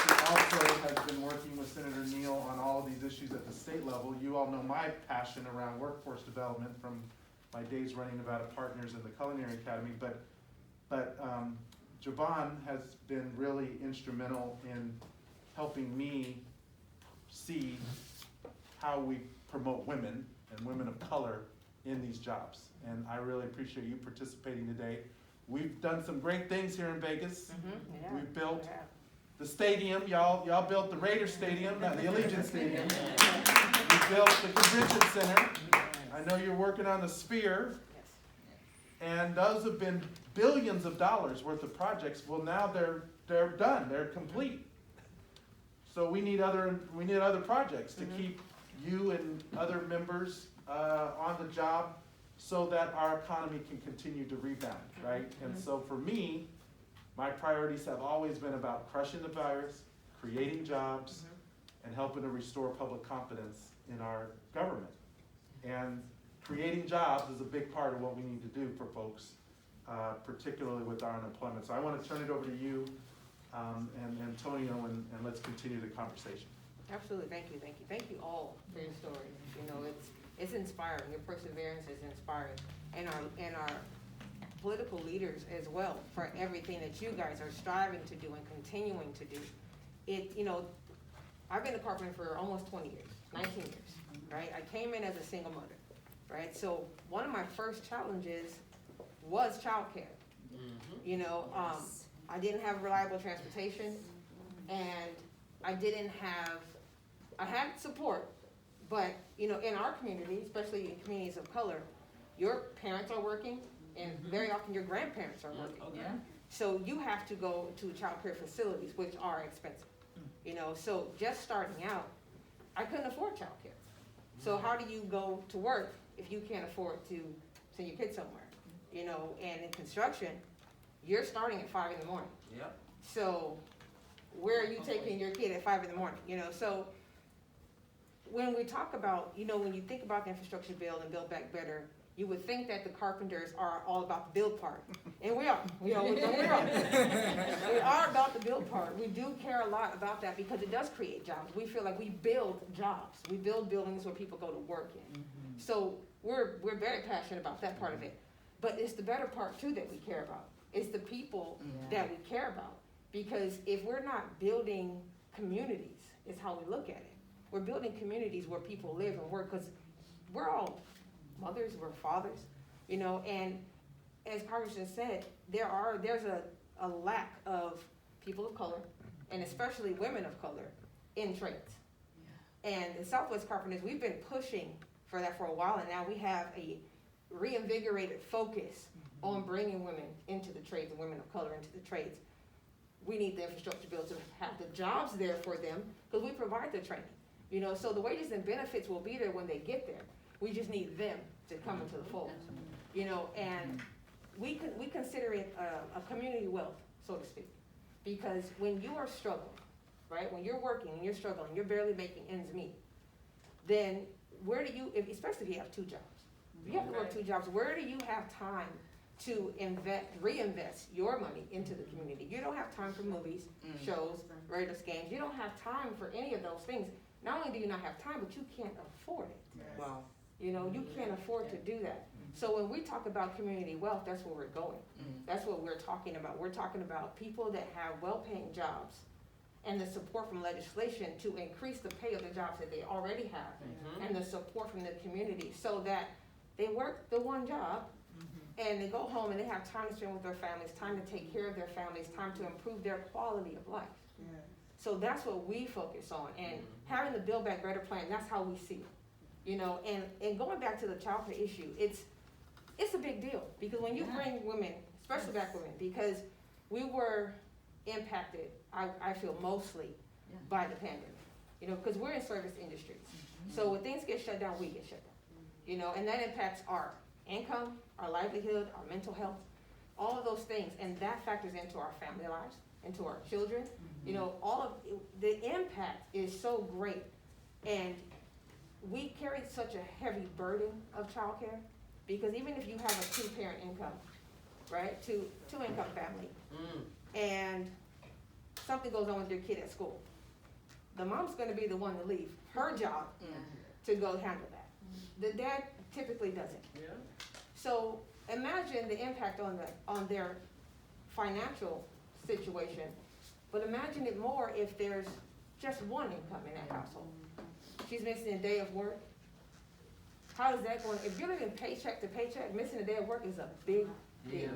She also has been working with Senator Neal on all of these issues at the state level. You all know my passion around workforce development from my days running Nevada Partners in the Culinary Academy. But Jovan has been really instrumental in helping me see how we promote women and women of color in these jobs. And I really appreciate you participating today. We've done some great things here in Vegas. We've built the stadium. Y'all built the Raiders Stadium, not the Allegiant Stadium. We built the convention center. I know you're working on the Sphere. And those have been billions of dollars worth of projects. Well, now they're done. They're complete. So we need other projects to keep you and other members on the job so that our economy can continue to rebound, right? And so for me, my priorities have always been about crushing the virus, creating jobs, and helping to restore public confidence in our government. And creating jobs is a big part of what we need to do for folks, particularly with our unemployment. So I want to turn it over to you, and Antonio, and let's continue the conversation. Absolutely, thank you all for your stories. It's inspiring. Your perseverance is inspiring, and our political leaders as well for everything that you guys are striving to do and continuing to do. I've been a carpenter for almost 20 years, 19 years, right? I came in as a single mother, right? So one of my first challenges was childcare. I didn't have reliable transportation, and I had support, but in our community, especially in communities of color, your parents are working, and very often your grandparents are working. So you have to go to child care facilities, which are expensive. So just starting out, I couldn't afford child care. So how do you go to work if you can't afford to send your kids somewhere? And in construction, you're starting at 5 in the morning. So where are you taking your kid at 5 in the morning? So when we talk about, when you think about the infrastructure bill and Build Back Better, you would think that the carpenters are all about the build part. And we are. We are about the build part. We do care a lot about that because it does create jobs. We feel like we build jobs. We build buildings where people go to work in. So we're very passionate about that part of it. But it's the better part too that we care about. It's the people that we care about. Because if we're not building communities, is how we look at it. We're building communities where people live and work, because we're all mothers, we're fathers, and as Congressman said, there's a lack of people of color, and especially women of color, in trades. And the Southwest Carpenters, we've been pushing for that for a while, and now we have a reinvigorated focus on bringing women into the trades and women of color into the trades. We need the infrastructure bill to have the jobs there for them, because we provide the training. So the wages and benefits will be there when they get there. We just need them to come into the fold. And we consider it a community wealth, so to speak. Because when you are struggling, right? When you're working and you're struggling, you're barely making ends meet, then where do you, especially if you have 2 jobs, if you have to work 2 jobs, where do you have time to reinvest your money into the community? You don't have time for movies, shows, Raiders games. You don't have time for any of those things. Not only do you not have time, but you can't afford it. Wow. You can't afford to do that. So when we talk about community wealth, that's where we're going. That's what we're talking about. We're talking about people that have well-paying jobs and the support from legislation to increase the pay of the jobs that they already have, and the support from the community so that they work the one job and they go home and they have time to spend with their families, time to take care of their families, time to improve their quality of life. So that's what we focus on, and having the Build Back Better plan, that's how we see it. You know, and going back to the childcare issue, it's a big deal, because when you bring women, especially black women, because we were impacted, I feel mostly by the pandemic, you know, because we're in service industries. So when things get shut down, we get shut down, you know, and that impacts our income, our livelihood, our mental health, all of those things, and that factors into our family lives, into our children, you know, all of the impact is so great, and we carry such a heavy burden of childcare, because even if you have a two-parent income, right, two-income family, and something goes on with your kid at school, the mom's gonna be the one to leave her job to go handle that. The dad typically doesn't. So imagine the impact on their financial situation, but imagine it more if there's just one income in that household. She's missing a day of work. How is that going? If you're living paycheck to paycheck, missing a day of work is a big deal.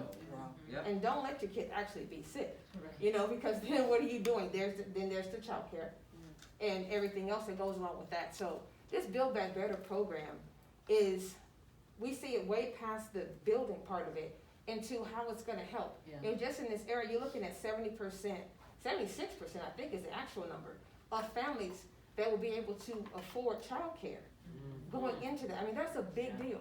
And don't let your kid actually be sick, you know, because then what are you doing? There's the child care and everything else that goes along with that. So this Build Back Better program is, we see it way past the building part of it into how it's gonna help. You know, just in this area, you're looking at 70%, 76%, I think is the actual number, of families that will be able to afford child care going into that. I mean, that's a big deal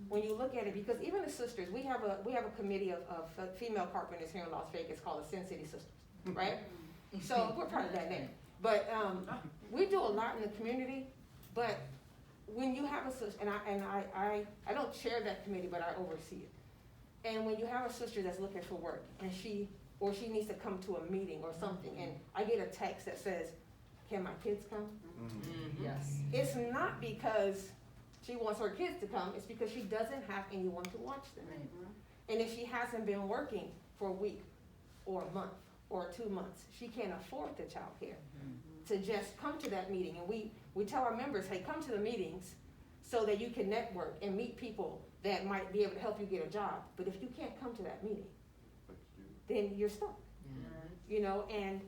when you look at it, because even the sisters, we have a committee of female carpenters here in Las Vegas called the Sin City Sisters, right? So we're part of that name. But we do a lot in the community, but when you have a sister, and I don't chair that committee, but I oversee it. And when you have a sister that's looking for work, and she needs to come to a meeting or something, and I get a text that says, "Can my kids come?" Yes. It's not because she wants her kids to come, it's because she doesn't have anyone to watch them. And if she hasn't been working for a week or a month or 2 months, she can't afford the child care to just come to that meeting. And we tell our members, hey, come to the meetings so that you can network and meet people that might be able to help you get a job. But if you can't come to that meeting, then you're stuck. You know, and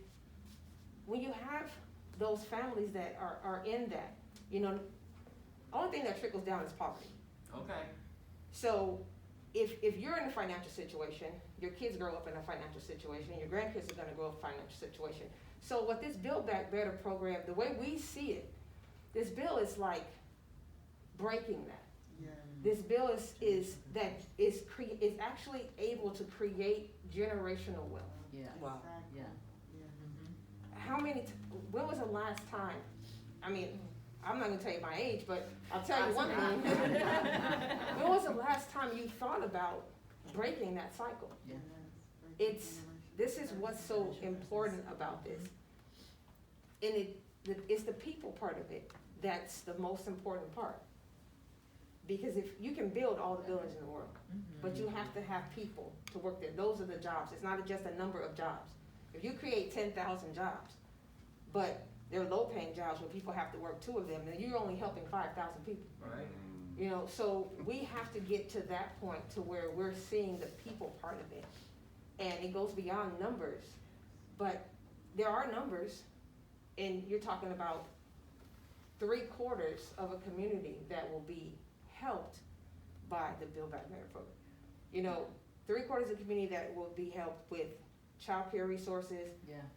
when you have those families that are in that, you know, only thing that trickles down is poverty. Okay. So if you're in a financial situation, your kids grow up in a financial situation, your grandkids are gonna grow up in a financial situation. So what this Build Back Better program, the way we see it, this bill is like breaking that. This bill is actually able to create generational wealth. Wow. How many, when was the last time, I mean, I'm not gonna tell you my age, but I'll tell you one thing. When was the last time you thought about breaking that cycle? This is what's so important about this. And it's the people part of it that's the most important part. Because if you can build all the buildings in the world, but you have to have people to work there. Those are the jobs. It's not just a number of jobs. If you create 10,000 jobs, but they're low-paying jobs where people have to work 2 of them, then you're only helping 5,000 people. Right. You know, so we have to get to that point to where we're seeing the people part of it. And it goes beyond numbers, but there are numbers, and you're talking about 3/4 of a community that will be helped by the Build Back Better program. You know, 3/4 of the community that will be helped with child care resources,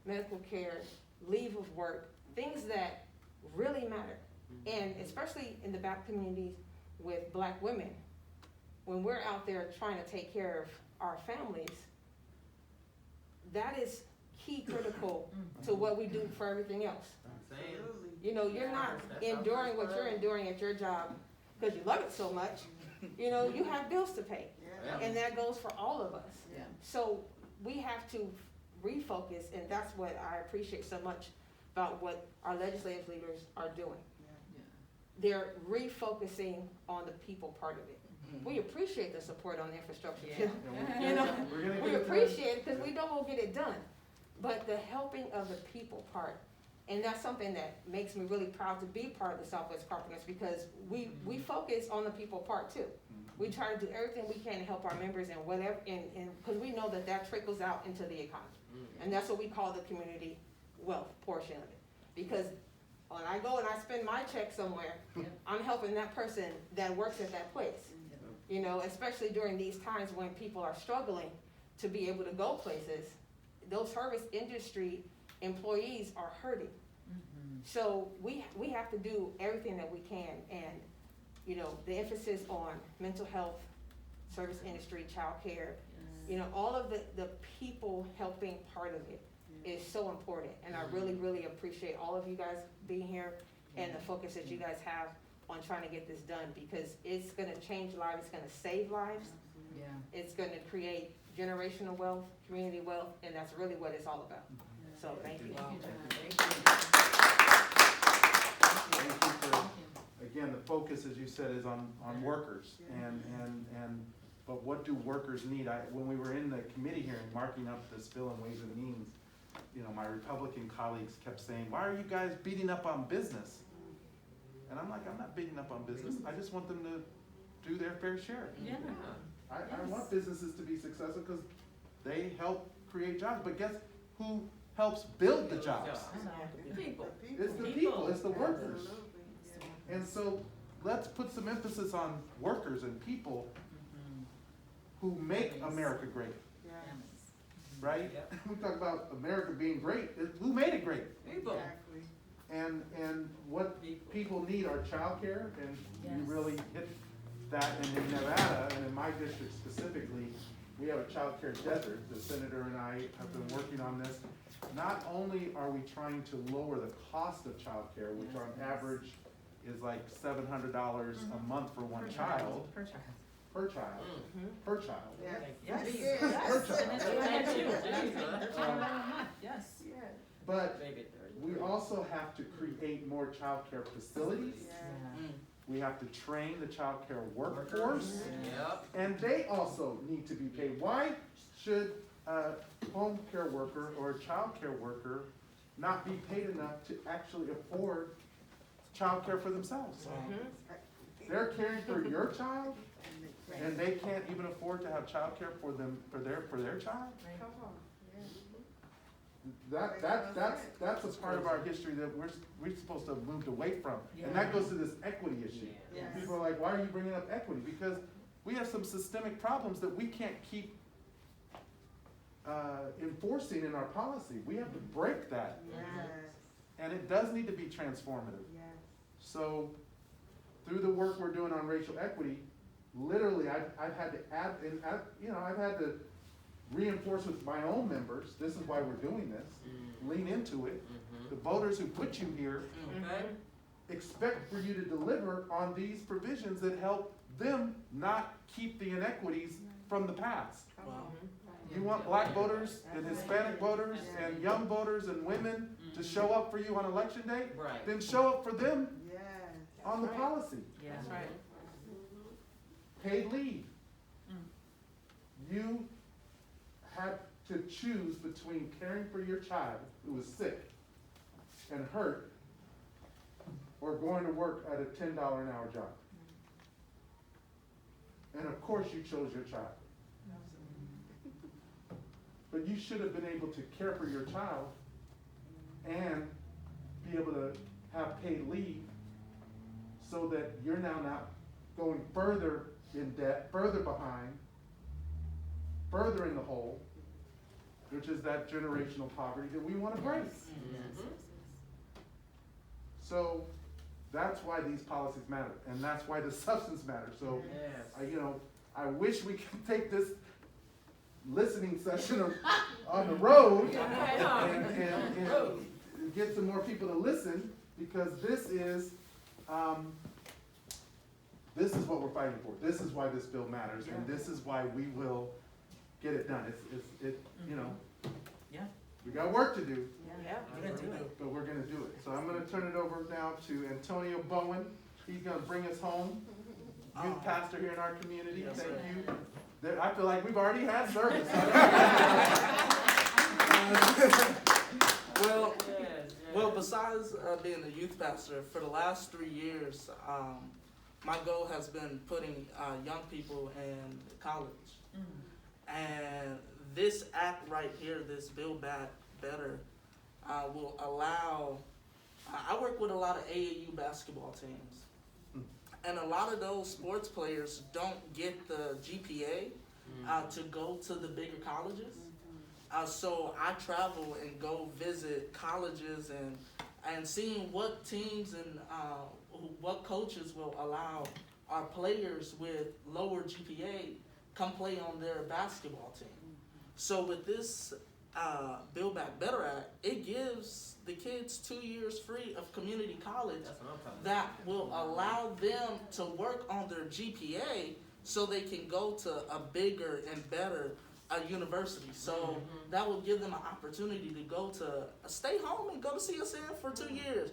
medical care, leave of work, things that really matter. And especially in the Black communities with Black women, when we're out there trying to take care of our families, that is key critical to what we do for everything else. You know, you're not enduring what you're enduring at your job because you love it so much. You know, you have bills to pay. And that goes for all of us. So we have to refocus, and that's what I appreciate so much about what our legislative leaders are doing. They're refocusing on the people part of it. We appreciate the support on the infrastructure. You know, we appreciate it because we know we'll get it done. But the helping of the people part, and that's something that makes me really proud to be part of the Southwest Carpenters, because we focus on the people part too. We try to do everything we can to help our members and whatever, and because we know that trickles out into the economy. And that's what we call the community wealth portion of it. Because when I go and I spend my check somewhere, I'm helping that person that works at that place. You know, especially during these times when people are struggling to be able to go places, those service industry employees are hurting. So we have to do everything that we can, and, you know, the emphasis on mental health, service industry, childcare, you know, all of the people helping part of it is so important. And I really, really appreciate all of you guys being here and the focus that you guys have on trying to get this done, because it's gonna change lives, it's gonna save lives. Yeah. It's gonna create generational wealth, community wealth, and that's really what it's all about. So, thank you. Thank you for, again, the focus, as you said, is on workers, but what do workers need? When we were in the committee hearing, marking up this bill in Ways and Means, you know, my Republican colleagues kept saying, why are you guys beating up on business? And I'm like, I'm not beating up on business, I just want them to do their fair share. Yeah. I want businesses to be successful because they help create jobs, but guess who helps build the jobs? People. It's the people, it's the workers. And so let's put some emphasis on workers and people who make America great, right? We talk about America being great, who made it great? People. And what people need are childcare, and you really hit that. And in Nevada, and in my district specifically, we have a childcare desert. The senator and I have been working on this. Not only are we trying to lower the cost of childcare, which on average is like $700 a month for one child. Per child. Per child. Yes. But we also have to create more childcare facilities. We have to train the childcare workforce. And they also need to be paid. Why should a home care worker or a child care worker not be paid enough to actually afford childcare for themselves? They're caring for your child, and they can't even afford to have childcare for their child? That's a part of our history that we're supposed to have moved away from. And that goes to this equity issue. People are like, why are you bringing up equity? Because we have some systemic problems that we can't keep enforcing in our policy. We have to break that. And it does need to be transformative. So through the work we're doing on racial equity, literally I've had to add, and I've had to reinforce with my own members, this is why we're doing this, lean into it. The voters who put you here expect for you to deliver on these provisions that help them not keep the inequities from the past. You want black voters and Hispanic voters and young voters and women to show up for you on election day? Then show up for them on the policy. That's right. Paid leave. You had to choose between caring for your child who was sick and hurt or going to work at a $10 an hour job. And of course you chose your child. But you should have been able to care for your child and be able to have paid leave so that you're now not going further in debt, further behind, further in the hole, which is that generational poverty that we want to break. So that's why these policies matter, and that's why the substance matters. So, I wish we could take this listening session on the road and get some more people to listen, because this is what we're fighting for. This is why this bill matters, and this is why we will get it done. We got work to do. But we're gonna do it. So I'm gonna turn it over now to Antonio Bowen. He's gonna bring us home. Youth pastor here in our community. Thank you. I feel like we've already had service. Well, besides being a youth pastor, for the last 3 years, my goal has been putting young people in college. And this act right here, this Build Back Better, will allow, I work with a lot of AAU basketball teams. And a lot of those sports players don't get the GPA to go to the bigger colleges. So I travel and go visit colleges and seeing what teams and what coaches will allow our players with lower GPA come play on their basketball team. So with this Build Back Better Act, it gives the kids 2 years free of community college that will allow them to work on their GPA so they can go to a bigger and better university. So that will give them an opportunity to go to stay home and go to CSN for 2 years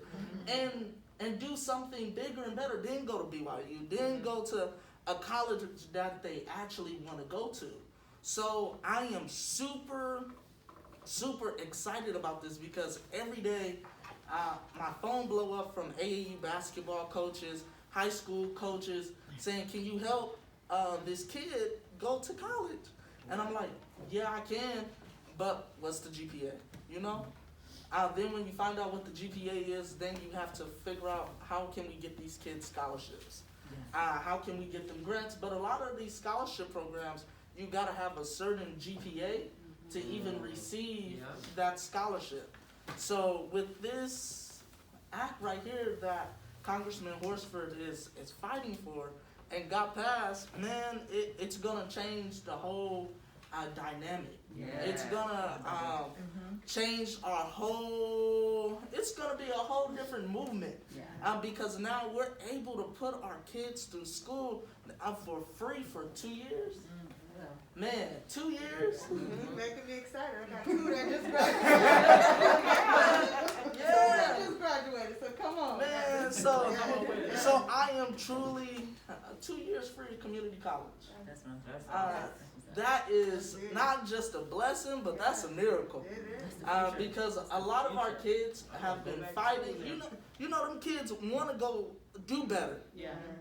and do something bigger and better. Then go to BYU, then go to a college that they actually want to go to. So I am super excited about this because every day my phone blow up from AAU basketball coaches, high school coaches saying, can you help this kid go to college? And I'm like, yeah, I can, but what's the GPA, you know? Then when you find out what the GPA is, then you have to figure out how can we get these kids scholarships? How can we get them grants? But a lot of these scholarship programs, you gotta have a certain GPA to even receive that scholarship. So with this act right here that Congressman Horsford is fighting for and got passed, man, it's gonna change the whole dynamic. It's gonna change our whole, it's gonna be a whole different movement. Because now we're able to put our kids through school for free for 2 years. Man, 2 years? You're making me excited. I got two that just graduated. Two that just graduated, so come on. Man, so I am truly 2 years free of community college. That is not just a blessing, but that's a miracle. Because a lot of our kids have been fighting. You know them kids want to go do better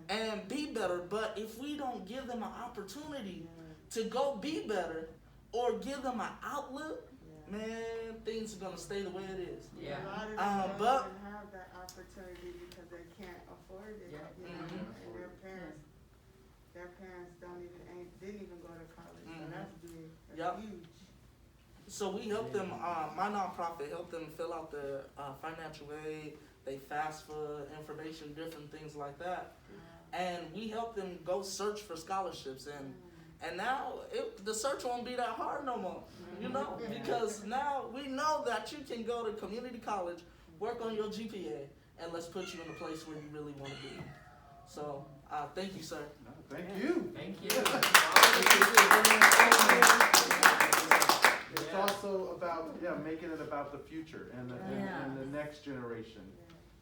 and be better, but if we don't give them an opportunity to go be better or give them an outlook, man, things are gonna stay the way it is. A lot of them don't even have that opportunity because they can't afford it. You know, and their parents didn't even go to college. So that's big. That's huge. So we help them. My nonprofit helped them fill out their financial aid. They FAFSA information, different things like that, and we help them go search for scholarships. And now the search won't be that hard no more, you know, because now we know that you can go to community college, work on your GPA, and let's put you in a place where you really want to be. So, thank you, sir. Thank you. Thank you. It's also about, making it about the future and the next generation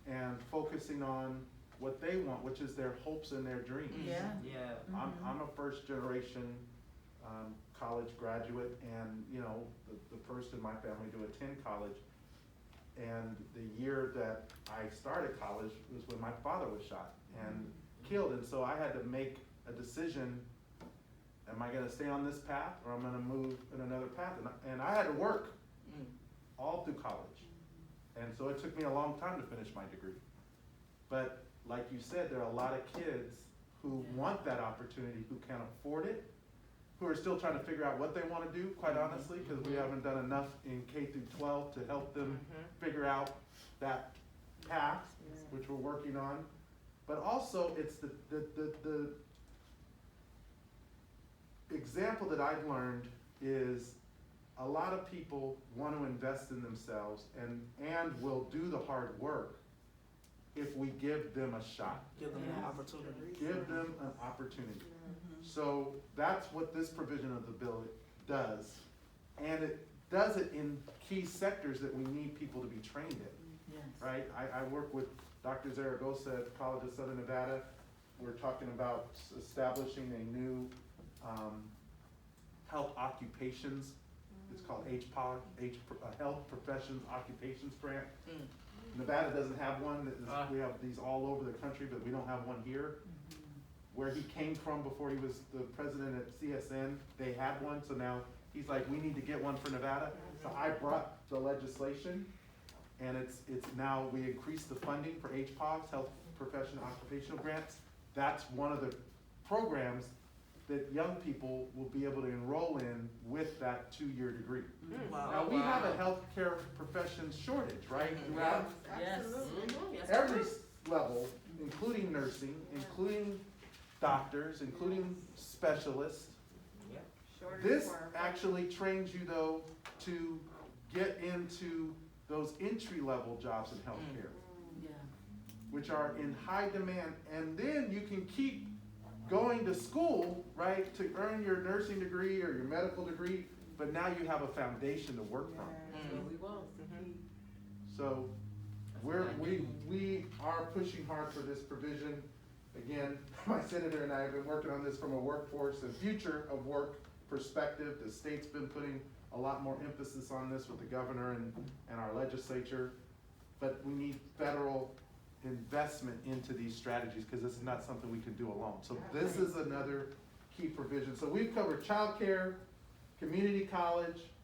and focusing on what they want, which is their hopes and their dreams. I'm a first generation college graduate, and the first in my family to attend college. And the year that I started college was when my father was shot and killed, and so I had to make a decision: am I going to stay on this path, or I'm going to move in another path? And I had to work all through college, and so it took me a long time to finish my degree. But like you said, there are a lot of kids who want that opportunity, who can't afford it, who are still trying to figure out what they want to do, quite honestly, because we haven't done enough in K through 12 to help them figure out that path, which we're working on. But also, it's the example that I've learned is a lot of people want to invest in themselves and will do the hard work if we give them a shot. Give them an opportunity. Give them an opportunity. So that's what this provision of the bill does. And it does it in key sectors that we need people to be trained in. Right? I work with Dr. Zaragoza at College of Southern Nevada. We're talking about establishing a new health occupations. It's called HPOG, Health Professions Occupations Grant. Nevada doesn't have one. We have these all over the country, but we don't have one here. Where he came from before he was the president at CSN, they had one, so now he's like, we need to get one for Nevada. So I brought the legislation, And it's now, we increased the funding for HPOGs, Health Professional Occupational Grants. That's one of the programs that young people will be able to enroll in with that 2-year degree. Wow. Now, we have a healthcare profession shortage, right? Throughout Yes. every level, including nursing, including doctors, including specialists. Shortage This for- actually trains you though to get into those entry-level jobs in healthcare, Yeah. which are in high demand, and then you can keep going to school, right, to earn your nursing degree or your medical degree, but now you have a foundation to work from. So we are pushing hard for this provision. Again, my senator and I have been working on this from a workforce and future of work perspective. The state's been putting a lot more emphasis on this with the governor and our legislature. But we need federal investment into these strategies because this is not something we can do alone. So this is another key provision. So we've covered childcare, community college,